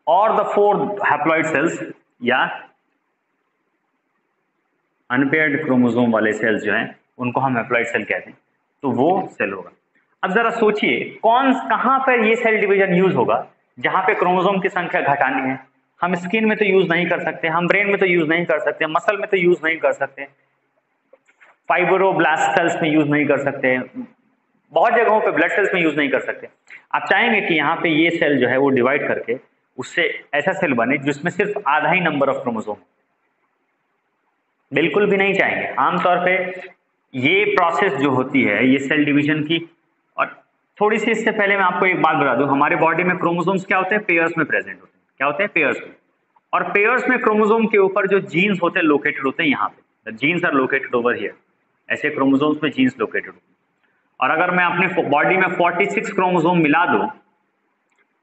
और द 4 हैप्लॉइड सेल्स या अनपेयर्ड क्रोमोसोम वाले सेल्स जो हैं उनको हम हैप्लॉइड सेल कहते हैं, तो वो सेल होगा. अब जरा सोचिए कहां पर ये सेल डिवीजन यूज होगा जहां पे क्रोमोसोम की संख्या घटानी है. हम स्किन में तो यूज नहीं कर सकते, हम ब्रेन में तो यूज नहीं कर सकते, मसल में तो यूज नहीं कर सकते, फाइब्रोब्लास्ट सेल्स में यूज नहीं कर सकते, बहुत जगहों पे ब्लड सेल्स में यूज नहीं कर सकते. आप चाहेंगे कि यहाँ पे ये सेल जो है वो डिवाइड करके उससे ऐसा सेल बने जिसमें सिर्फ आधा ही नंबर ऑफ क्रोमोसोम? बिल्कुल भी नहीं चाहेंगे. आमतौर पे ये प्रोसेस जो होती है ये सेल डिवीजन की, और थोड़ी सी इससे पहले मैं आपको एक बात बता दूं, हमारे बॉडी में क्रोमोसोम्स क्या होते हैं? पेयर्स में प्रेजेंट होते हैं. क्या होते हैं? पेयर्स में. और पेयर्स में क्रोमोसोम के ऊपर जो जीन्स होते हैं लोकेटेड होते हैं यहाँ पे. The genes are located over here. ऐसे क्रोमोसोम्स में जीन्स लोकेटेड होते हैं. और अगर मैं अपने बॉडी में 46 क्रोमोसोम मिला दूं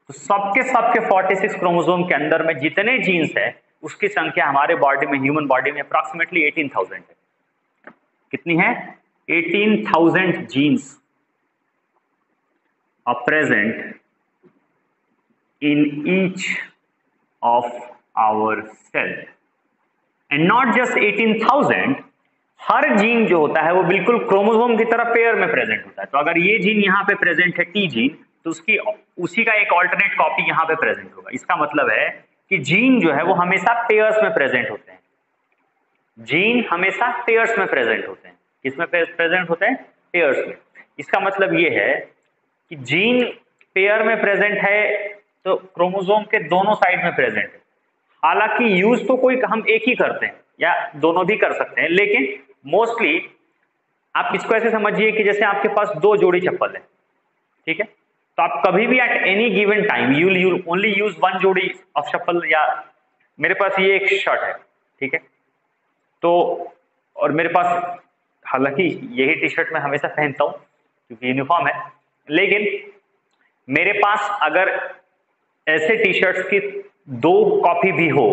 तो सबके 46 क्रोमोसोम के अंदर में जितने जीन्स है उसकी संख्या हमारे बॉडी में, ह्यूमन बॉडी में अप्रॉक्सीमेटली 18,000 है. कितनी है? 18,000 jeans are present in each of our cell. And not just 18,000, her gene जो होता है वो बिल्कुल क्रोमोसोम की तरह पेयर में प्रेजेंट होता है. तो अगर ये जीन यहाँ पे प्रेजेंट है टी जीन, तो उसी का एक ऑल्टरनेट कॉपी यहाँ पे प्रेजेंट होगा. इसका मतलब है कि जीन जो है वो हमेशा पेयर्स में प्रेजेंट होते हैं. जीन हमेशा पेयर्स में प्रेजेंट होते हैं. किसमें प्रेजेंट होते हैं? पेयर्स में. इसका मतलब ये है कि जीन पेयर में प्रेजेंट है तो क्रोमोसोम के दोनों साइड में प्रेजेंट है. हालांकि यूज तो कोई हम एक ही करते हैं या दोनों भी कर सकते हैं, लेकिन मोस्टली आप इसको ऐसे समझिए कि जैसे आपके पास 2 जोड़ी चप्पल है. ठीक है, तो आप कभी भी at any given time you only use 1 जोड़ी ऑफ चप्पल. या मेरे पास ये एक शर्ट है, ठीक है, तो और मेरे पास, हालांकि यही टी शर्ट मैं हमेशा पहनता हूं क्योंकि यूनिफॉर्म है, लेकिन मेरे पास अगर ऐसे टी शर्ट्स की 2 कॉपी भी हो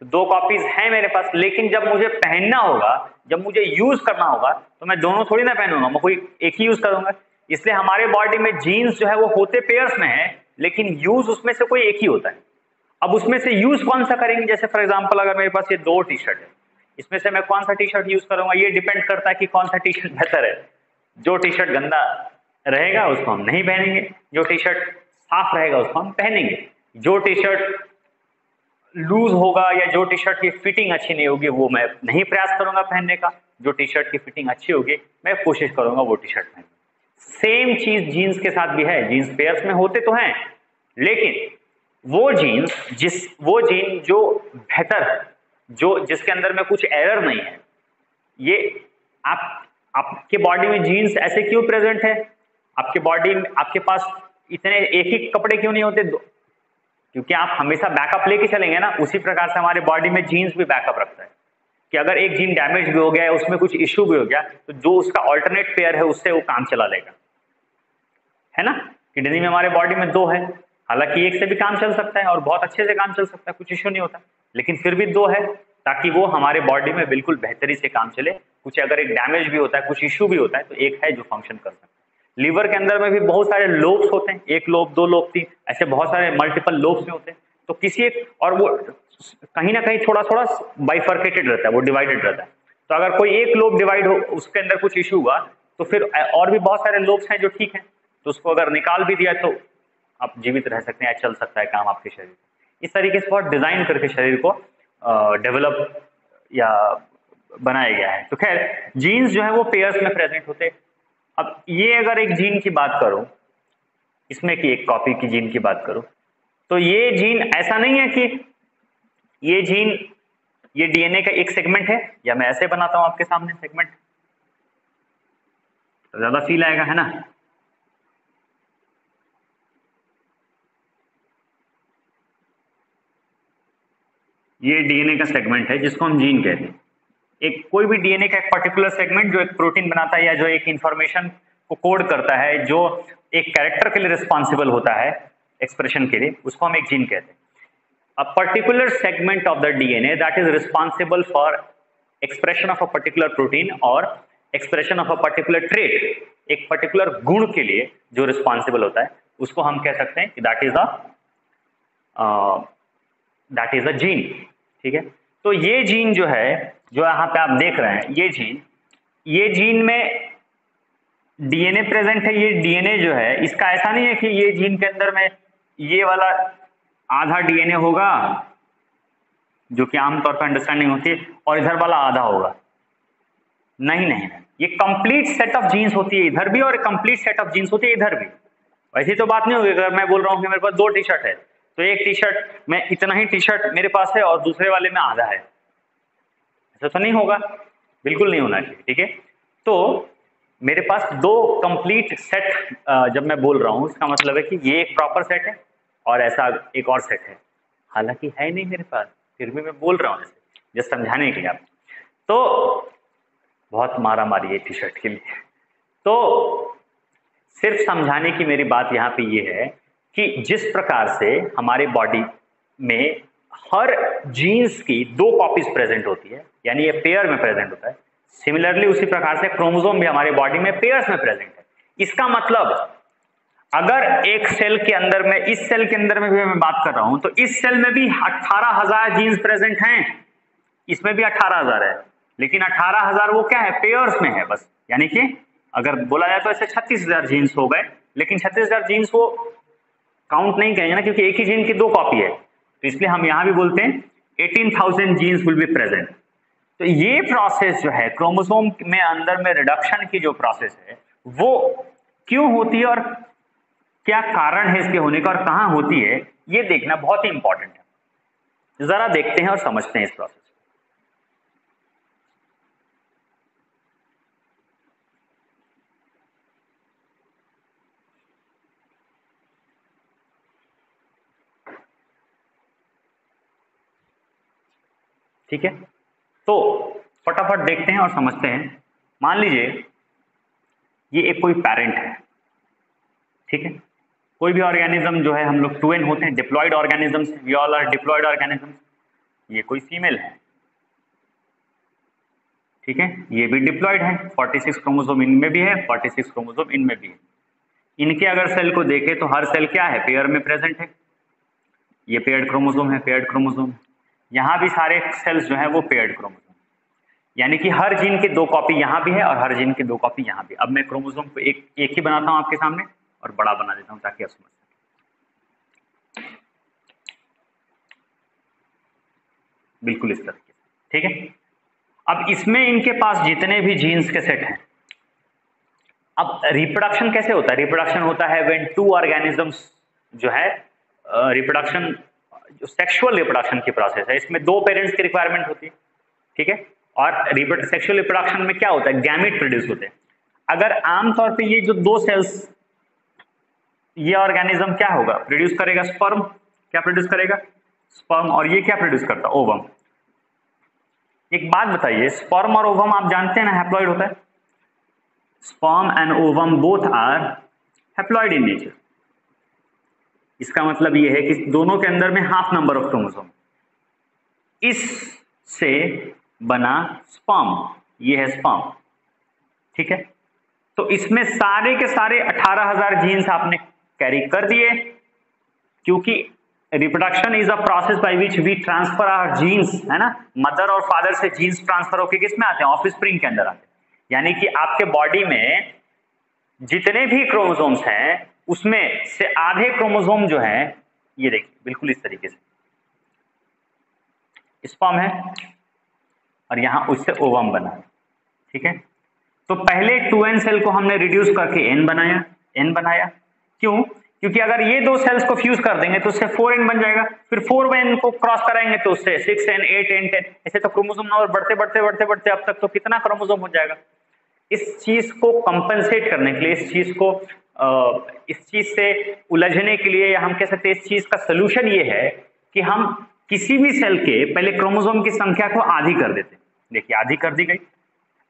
तो 2 कॉपीज हैं मेरे पास, लेकिन जब मुझे पहनना होगा, जब मुझे यूज करना होगा, तो मैं दोनों थोड़ी ना पहनूंगा, मैं कोई एक ही यूज करूंगा. इसलिए हमारे बॉडी में जीन्स जो है वो होते पेयर्स में है, लेकिन यूज उसमें से कोई एक ही होता है. अब उसमें से यूज कौन सा करेंगे? जैसे फॉर एग्जाम्पल अगर मेरे पास ये 2 टी शर्ट है, इसमें से मैं कौन सा टी शर्ट यूज करूंगा, ये डिपेंड करता है कि कौन सा टी शर्ट बेहतर है. जो टी शर्ट गंदा रहेगा उसको हम नहीं पहनेंगे, जो टी शर्ट साफ रहेगा उसको हम पहनेंगे। जो टी शर्ट लूज होगा या जो टी शर्ट की फिटिंग अच्छी नहीं होगी वो मैं नहीं प्रयास करूंगा पहनने का। जो टी शर्ट की फिटिंग अच्छी होगी मैं कोशिश करूंगा वो टी शर्ट पहनने। सेम चीज जीन्स के साथ भी है। जीन्स पेयर्स में होते तो हैं, लेकिन वो जीन जो बेहतर है, जो जिसके अंदर में कुछ एरर नहीं है, ये आपके बॉडी में जीन्स ऐसे क्यों प्रेजेंट है? आपके बॉडी में आपके पास इतने एक ही कपड़े क्यों नहीं होते? क्योंकि आप हमेशा बैकअप लेके चलेंगे ना। उसी प्रकार से हमारे बॉडी में जीन्स भी बैकअप रखता है कि अगर एक जीन डैमेज भी हो गया है, उसमें कुछ इश्यू भी हो गया, तो जो उसका ऑल्टरनेट पेयर है उससे वो काम चला लेगा, है ना। किडनी में हमारे बॉडी में 2 है, हालांकि एक से भी काम चल सकता है और बहुत अच्छे से काम चल सकता है, कुछ इश्यू नहीं होता, लेकिन फिर भी 2 है ताकि वो हमारे बॉडी में बिल्कुल बेहतरी से काम चले। कुछ अगर एक डैमेज भी होता है, कुछ इश्यू भी होता है, तो एक है जो फंक्शन कर सकता है। लीवर के अंदर में भी बहुत सारे लोब्स होते हैं, 1 लोब 2 लोब 3 ऐसे बहुत सारे मल्टीपल लोब्स भी होते हैं। तो किसी एक, और वो कहीं ना कहीं थोड़ा थोड़ा बाइफर्केटेड रहता है, वो डिवाइडेड रहता है। तो अगर कोई एक लोब डिवाइड हो, उसके अंदर कुछ इश्यू हुआ, तो फिर और भी बहुत सारे लोब्स हैं जो ठीक है, तो उसको अगर निकाल भी दिया तो आप जीवित रह सकते हैं, चल सकता है काम आपके शरीर। इस तरीके से बहुत डिजाइन करके शरीर को डेवलप या बनाया गया है। तो खैर जीन्स जो है वो पेयर्स में प्रेजेंट होते हैं। अब ये अगर एक जीन की बात करूं, इसमें की एक कॉपी की जीन की बात करूं, तो ये जीन ऐसा नहीं है कि ये जीन ये डीएनए का एक सेगमेंट है, या मैं ऐसे बनाता हूं आपके सामने सेगमेंट, तो ज्यादा फील आएगा, है ना। ये डीएनए का सेगमेंट है जिसको हम जीन कहते हैं। एक कोई भी डीएनए का एक पर्टिकुलर सेगमेंट जो एक प्रोटीन बनाता है या जो एक इंफॉर्मेशन को कोड करता है, जो एक कैरेक्टर के लिए रिस्पॉन्सिबल होता है, एक्सप्रेशन के लिए, उसको हम एक जीन कहते हैं। A particular segment of the DNA that is responsible for expression of a particular protein और expression of a particular trait, एक पर्टिकुलर गुण के लिए जो रिस्पॉन्सिबल होता है, उसको हम कह सकते हैं कि दैट इज अ जीन। ठीक है। तो ये जीन जो है, जो यहाँ पे आप देख रहे हैं, ये जीन में डीएनए प्रेजेंट है। ये डीएनए जो है, इसका ऐसा नहीं है कि ये जीन के अंदर में ये वाला आधा डीएनए होगा, जो कि आमतौर पर अंडरस्टैंडिंग होती है, और इधर वाला आधा होगा। नहीं नहीं, ये कंप्लीट सेट ऑफ जीन्स होती है इधर भी, और कंप्लीट सेट ऑफ जीन्स होती है इधर भी। वैसी तो बात नहीं होगी अगर मैं बोल रहा हूँ कि मेरे पास 2 टी शर्ट है, तो एक टी शर्ट में इतना ही टी शर्ट मेरे पास है और दूसरे वाले में आधा है, ऐसा तो नहीं होगा, बिल्कुल नहीं होना चाहिए। ठीक है। तो मेरे पास 2 कंप्लीट सेट जब मैं बोल रहा हूं, इसका मतलब है कि ये एक प्रॉपर सेट है और ऐसा एक और सेट है, हालांकि है नहीं मेरे पास, फिर भी मैं बोल रहा हूं जस्ट समझाने के लिए आप। तो बहुत मारा मारी है टी शर्ट के लिए, तो सिर्फ समझाने की मेरी बात यहाँ पे ये है कि जिस प्रकार से हमारे बॉडी में हर जीन्स की 2 कॉपीज प्रेजेंट होती है, यानी ये पेयर में प्रेजेंट होता है, सिमिलरली उसी प्रकार से क्रोमोसोम भी हमारे बॉडी में पेयर्स में प्रेजेंट है। इसका मतलब अगर एक सेल के अंदर में, इस सेल के अंदर में भी मैं बात कर रहा हूं, तो इस सेल में भी 18,000 जीन्स प्रेजेंट हैं, इसमें भी 18,000 है, लेकिन 18,000 वो क्या है, पेयर्स में है बस। यानी कि अगर बोला जाए तो ऐसे 36,000 जीन्स हो गए, लेकिन 36,000 जीन्स वो काउंट नहीं करेंगे ना, क्योंकि एक ही जीन की 2 कॉपी है, तो इसलिए हम यहां भी बोलते हैं 18,000 जीन्स विल बी प्रेजेंट। तो ये प्रोसेस जो है क्रोमोसोम में अंदर में रिडक्शन की जो प्रोसेस है, वो क्यों होती है और क्या कारण है इसके होने का और कहां होती है, ये देखना बहुत ही इंपॉर्टेंट है। जरा देखते हैं और समझते हैं इस प्रोसेस। ठीक है, तो फटाफट देखते हैं और समझते हैं। मान लीजिए ये एक कोई पेरेंट है, ठीक है। कोई भी ऑर्गेनिज्म जो है, हम लोग 2n होते हैं, diploid organisms, we all are diploid organisms. ये कोई फीमेल है, ठीक है, ये भी डिप्लॉयड है, 46 क्रोमोसोम इनमें भी है, 46 क्रोमोसोम इनमें भी है। इनके अगर सेल को देखें तो हर सेल क्या है, पेयर में प्रेजेंट है। ये पेयर्ड क्रोमोसोम है, पेयर्ड क्रोमोसोम। यहां भी सारे सेल्स जो है वो पेयर्ड क्रोमोसोम। यानी कि हर जीन के 2 कॉपी यहाँ भी है और हर जीन की 2 कॉपी यहाँ भी। अब मैं क्रोमोसोम को एक ही बनाता हूँ आपके सामने और बड़ा बना देता हूँ ताकि आप समझ सकें, बिल्कुल इस तरीके से, ठीक है। अब इसमें इनके पास जितने भी जीन्स के सेट हैं, अब रिप्रोडक्शन कैसे होता है? रिप्रोडक्शन होता है व्हेन 2 ऑर्गेनिजम्स जो है रिप्रोडक्शन, जो सेक्सुअल रिप्रोडक्शन की प्रोसेस है, इसमें 2 पेरेंट्स की रिक्वायरमेंट होती है, ठीक है। और सेक्सुअल रिप्रोडक्शन में क्या होता है? गैमेट प्रोड्यूस होते हैं। अगर आमतौर पे ये जो 2 सेल्स, ये ऑर्गेनिज्म क्या होगा? प्रोड्यूस करेगा स्पर्म। क्या प्रोड्यूस करेगा? स्पर्म। और ये क्या प्रोड्यूस करता? ओवम। एक बात बताइए, स्पर्म और ओवम आप जानते हैं ना हैप्लॉइड होता है। Sperm and ovum both are haploid in nature. इसका मतलब ये है कि दोनों के अंदर में हाफ नंबर ऑफ क्रोमोसोम, इससे बना स्पर्म, ये है स्पर्म, ठीक है। तो इसमें सारे के सारे 18,000 जीन्स आपने कैरी कर दिए, क्योंकि reproduction is a process by which we transfer our genes, है ना। मदर और फादर से जीन्स ट्रांसफर होकर किस में आते हैं? ऑफस्प्रिंग के अंदर आते हैं। यानी कि आपके बॉडी में जितने भी क्रोमोसोम्स हैं उसमें से आधे क्रोमोसोम जो है, ये देखिए बिल्कुल इस तरीके से स्पर्म है और यहां उससे ओवम बना, ठीक है। तो पहले 2n सेल को हमने रिड्यूस करके n बनाया। क्यों? क्योंकि अगर ये 2 सेल्स को फ्यूज कर देंगे तो उससे 4n बन जाएगा, फिर 4n को क्रॉस कराएंगे तो उससे 6n, 8n, 10, ऐसे तो क्रोमोसोम नंबर बढ़ते बढ़ते बढ़ते बढ़ते अब तक तो कितना क्रोमोसोम हो जाएगा। इस चीज को कंपनसेट करने के लिए, इस चीज से उलझने के लिए, या हम कह सकते हैं इस चीज का सोल्यूशन ये है कि हम किसी भी सेल के पहले क्रोमोसोम की संख्या को आधी कर देते हैं। देखिए आधी कर दी गई।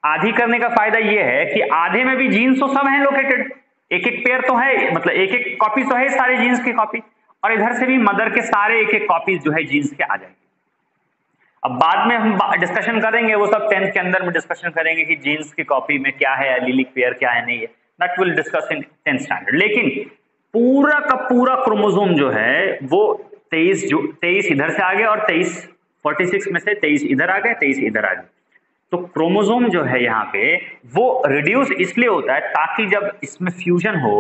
आधी करने का फायदा यह है कि आधे में भी जीन्स तो सब हैं लोकेटेड, एक एक पेयर तो है, मतलब एक एक कॉपी तो है सारे जीन्स की कॉपी, और इधर से भी मदर के सारे एक एक कॉपीज जो है जीन्स के आ जाएंगे। अब बाद में हम डिस्कशन करेंगे, वो सब 10th के अंदर में डिस्कशन करेंगे कि जीन्स की कॉपी में क्या है, एलीलिक पेयर क्या है, नहीं है, that will discuss in 10th standard. लेकिन पूरा का पूरा क्रोमोसोम जो है वो 23 इधर से आ गया और 46 में से 23 इधर आ गए, 23 इधर आ गए। तो क्रोमोसोम जो है यहाँ पे वो रिड्यूस इसलिए होता है ताकि जब इसमें फ्यूजन हो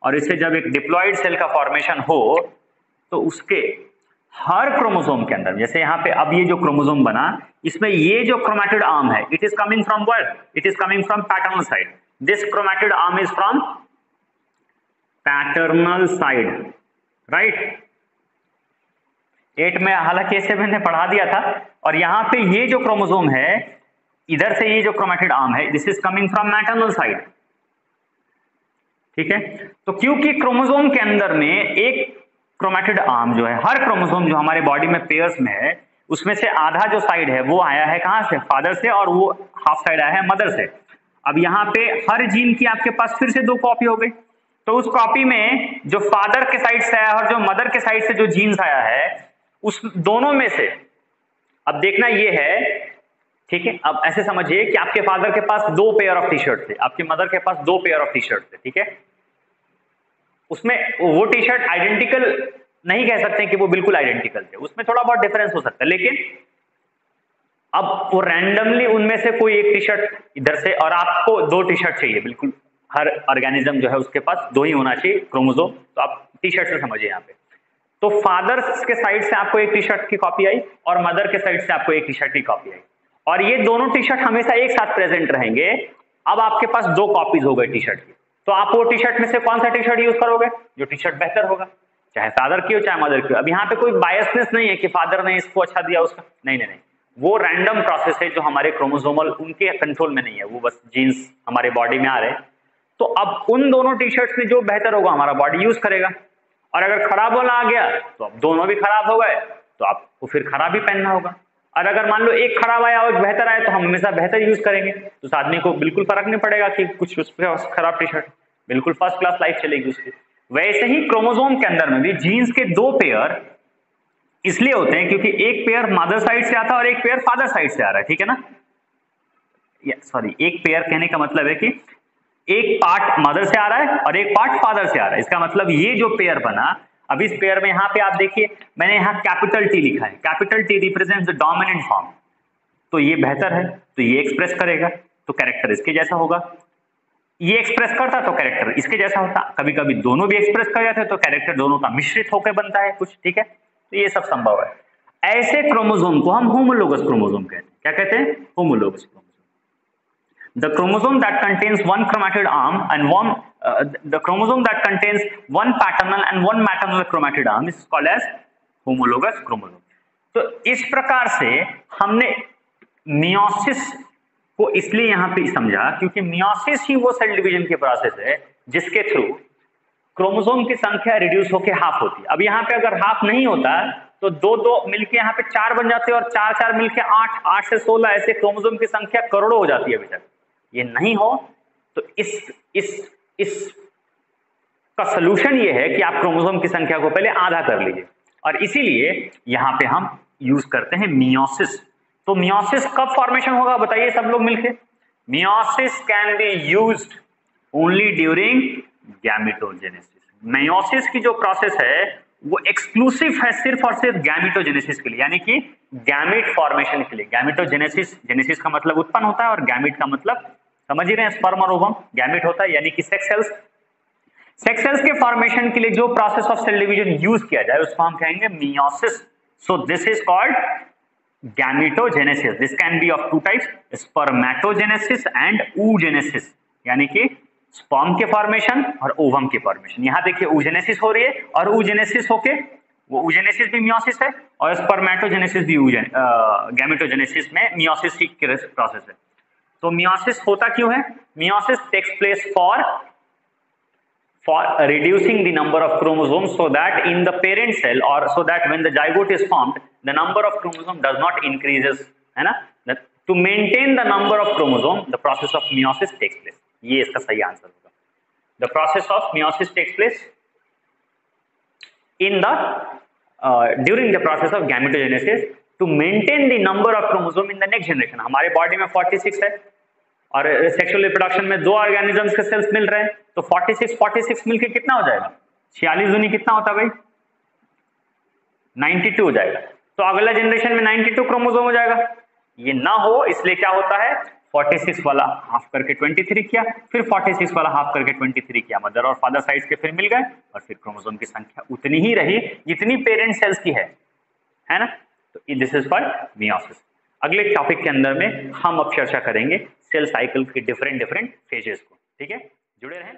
और इससे जब एक डिप्लॉयड सेल का फॉर्मेशन हो तो उसके हर क्रोमोसोम के अंदर, जैसे यहाँ पे अब ये जो क्रोमोसोम बना, इसमें ये जो क्रोमैटिड आर्म है, it is coming from where? It is coming from paternal side. This chromatid arm is from paternal side, right. 8 में हालांकि ऐसे मैंने पढ़ा दिया था। और यहाँ पे ये जो क्रोमोसोम है, इधर से ये जो क्रोमैटिड आर्म है, this is coming from maternal side, ठीक है। तो क्योंकि क्रोमोसोम के अंदर में एक क्रोमैटिड आर्म जो है, हर क्रोमोसोम जो हमारे बॉडी में पेयर्स में है, उसमें से आधा जो साइड है वो आया है कहां से? फादर से, और वो हाफ साइड आया है मदर से। अब यहाँ पे हर जीन की आपके पास फिर से 2 कॉपी हो गई, तो उस कॉपी में जो फादर के साइड से आया और जो मदर के साइड से जो जीन्स आया है, उस दोनों में से अब देखना ये है, ठीक है। अब ऐसे समझिए कि आपके फादर के पास 2 पेयर ऑफ टी शर्ट थे, आपकी मदर के पास 2 पेयर ऑफ टी शर्ट थे, ठीक है। उसमें वो टी शर्ट आइडेंटिकल नहीं कह सकते कि वो बिल्कुल आइडेंटिकल थे, उसमें थोड़ा बहुत डिफरेंस हो सकता है, लेकिन अब वो रैंडमली उनमें से कोई एक टी शर्ट इधर से, और आपको 2 टी शर्ट चाहिए, बिल्कुल हर ऑर्गेनिज्म जो है उसके पास 2 ही होना चाहिए क्रोमोसोम, तो आप टी शर्ट से समझिए यहाँ पे। तो फादर के साइड से आपको एक टी शर्ट की कॉपी आई और मदर के साइड से आपको एक टी शर्ट की कॉपी आई, और ये दोनों टी शर्ट हमेशा एक साथ प्रेजेंट रहेंगे। अब आपके पास 2 कॉपीज हो गए टी शर्ट की, तो आप वो टी शर्ट में से कौन सा टी शर्ट यूज करोगे? जो टी शर्ट बेहतर होगा, चाहे फादर की हो चाहे मदर की हो। अब यहाँ पे कोई बायसनेस नहीं है कि फादर ने इसको अच्छा दिया उसका, नहीं नहीं नहीं, वो रैंडम प्रोसेस है जो हमारे क्रोमोसोमल उनके कंट्रोल में नहीं है, वो बस जीन्स हमारे बॉडी में आ रहे हैं। तो अब उन दोनों टी शर्ट्स में जो बेहतर होगा हमारा बॉडी यूज करेगा, और अगर खराब वाला आ गया तो अब दोनों भी खराब हो गए, तो आपको फिर खराब ही पहनना होगा। और अगर मान लो एक खराब आया और बेहतर आया तो हम हमेशा बेहतर यूज करेंगे, तो उस आदमी को बिल्कुल फर्क नहीं पड़ेगा कि कुछ उस पर खराब टी शर्ट, बिल्कुल फर्स्ट क्लास लाइफ चलेगी उसकी। वैसे ही क्रोमोसोम के अंदर में भी जीन्स के 2 पेयर इसलिए होते हैं क्योंकि एक पेयर मदर साइड से आता है और एक पेयर फादर साइड से आ रहा है, ठीक है ना। सॉरी, एक पेयर कहने का मतलब है कि एक पार्ट मदर से आ रहा है और एक पार्ट फादर से आ रहा है। इसका मतलब ये जो पेयर बना, अब इस पेयर में यहाँ पे आप देखिए मैंने यहाँ कैपिटल T लिखा है। Capital T represents the dominant form, तो ये बेहतर है, तो ये एक्सप्रेस करेगा, तो कैरेक्टर इसके जैसा होगा। ये एक्सप्रेस करता तो कैरेक्टर इसके जैसा होता। कभी कभी दोनों भी एक्सप्रेस कर जाते तो कैरेक्टर दोनों का मिश्रित होकर बनता है कुछ, ठीक है। तो ये सब संभव है। ऐसे क्रोमोसोम को हम होमोलोगस क्रोमोसोम कहते हैं। क्या कहते हैं? Homologous chromosome. The chromosome that contains one chromatid arm and the chromosome that contains one paternal and one maternal chromatid arm is called as homologous chromosome. तो इस प्रकार से हमने मियोसिस को इसलिए यहां पे समझा क्योंकि मियोसिस ही वो सेल डिवीजन की प्रोसेस है जिसके थ्रू क्रोमोसोम की संख्या रिड्यूस होकर हाफ होती है। अब यहाँ पे अगर हाफ नहीं होता तो दो दो मिलके यहाँ पे 4 बन जाते हैं और 4 4 मिलके 8, 8 से 16 ऐसे क्रोमोसोम की संख्या करोड़ों हो जाती है अभी तक। ये नहीं हो तो इस का सलूशन ये है कि आप क्रोमोसोम की संख्या को पहले आधा कर लीजिए, और इसीलिए यहां पे हम यूज करते हैं मियोसिस। तो मियोसिस कब फॉर्मेशन होगा बताइए सब लोग मिलके। Meiosis can be used only during gametogenesis. Meiosis की जो प्रोसेस है वो एक्सक्लूसिव है सिर्फ और सिर्फ गैमेटोजेनेसिस के लिए, यानी कि गैमेट फॉर्मेशन के लिए। गैमेटोजेनेसिस, जेनेसिस का मतलब उत्पन्न होता है और गैमेट का मतलब समझ ही रहे हैं, स्पर्म और ओवम। गैमेट होता है यानी कि सेक्स सेल्स। सेक्स सेल्स के फॉर्मेशन के लिए जो process of cell division use किया जाए उसको हम कहेंगे meiosis. So this is called gametogenesis. This can be of 2 types, spermatogenesis and oogenesis, यानी कि स्पर्म के फॉर्मेशन और ओवम के फॉर्मेशन। यहां देखिए oogenesis हो रही है और oogenesis होके वो oogenesis भी मियोसिस है और स्पर्मेटोजेनेसिस भी गैमेटोजेनेसिस में मियोसिस की प्रोसेस है। तो मियोसिस होता क्यों है? Meiosis takes place for reducing the number of chromosomes so that in the parent cell or so that when the zygote is formed the number of chromosome does not increases, है ना। To maintain the number of chromosome the process of meiosis takes place। ये इसका सही आंसर होगा। The process of meiosis takes place in the during the process of gametogenesis to maintain the number of chromosome in the next generation। हमारे बॉडी में 46 है और सेक्सुअल रिप्रोडक्शन में 2 ऑर्गेनिजम्स के सेल्स मिल रहे हैं, तो 46 मिलके कितना हो जाएगा? 46 दूनी कितना होता है भाई? 92 हो जाएगा। तो अगला जनरेशन में 92 क्रोमोसोम हो जाएगा। ये ना हो इसलिए क्या होता है, 46 वाला हाफ करके 23 किया, फिर 46 वाला हाफ करके 23 किया, मदर और फादर साइड के फिर मिल गए और फिर क्रोमोसोम की संख्या उतनी ही रही जितनी पेरेंट सेल्स की है ना। तो दिस इज कॉल्ड मियोसिस। अगले टॉपिक के अंदर में हम अब चर्चा करेंगे सेल साइकिल के डिफरेंट फेजेस को। ठीक है, जुड़े रहें।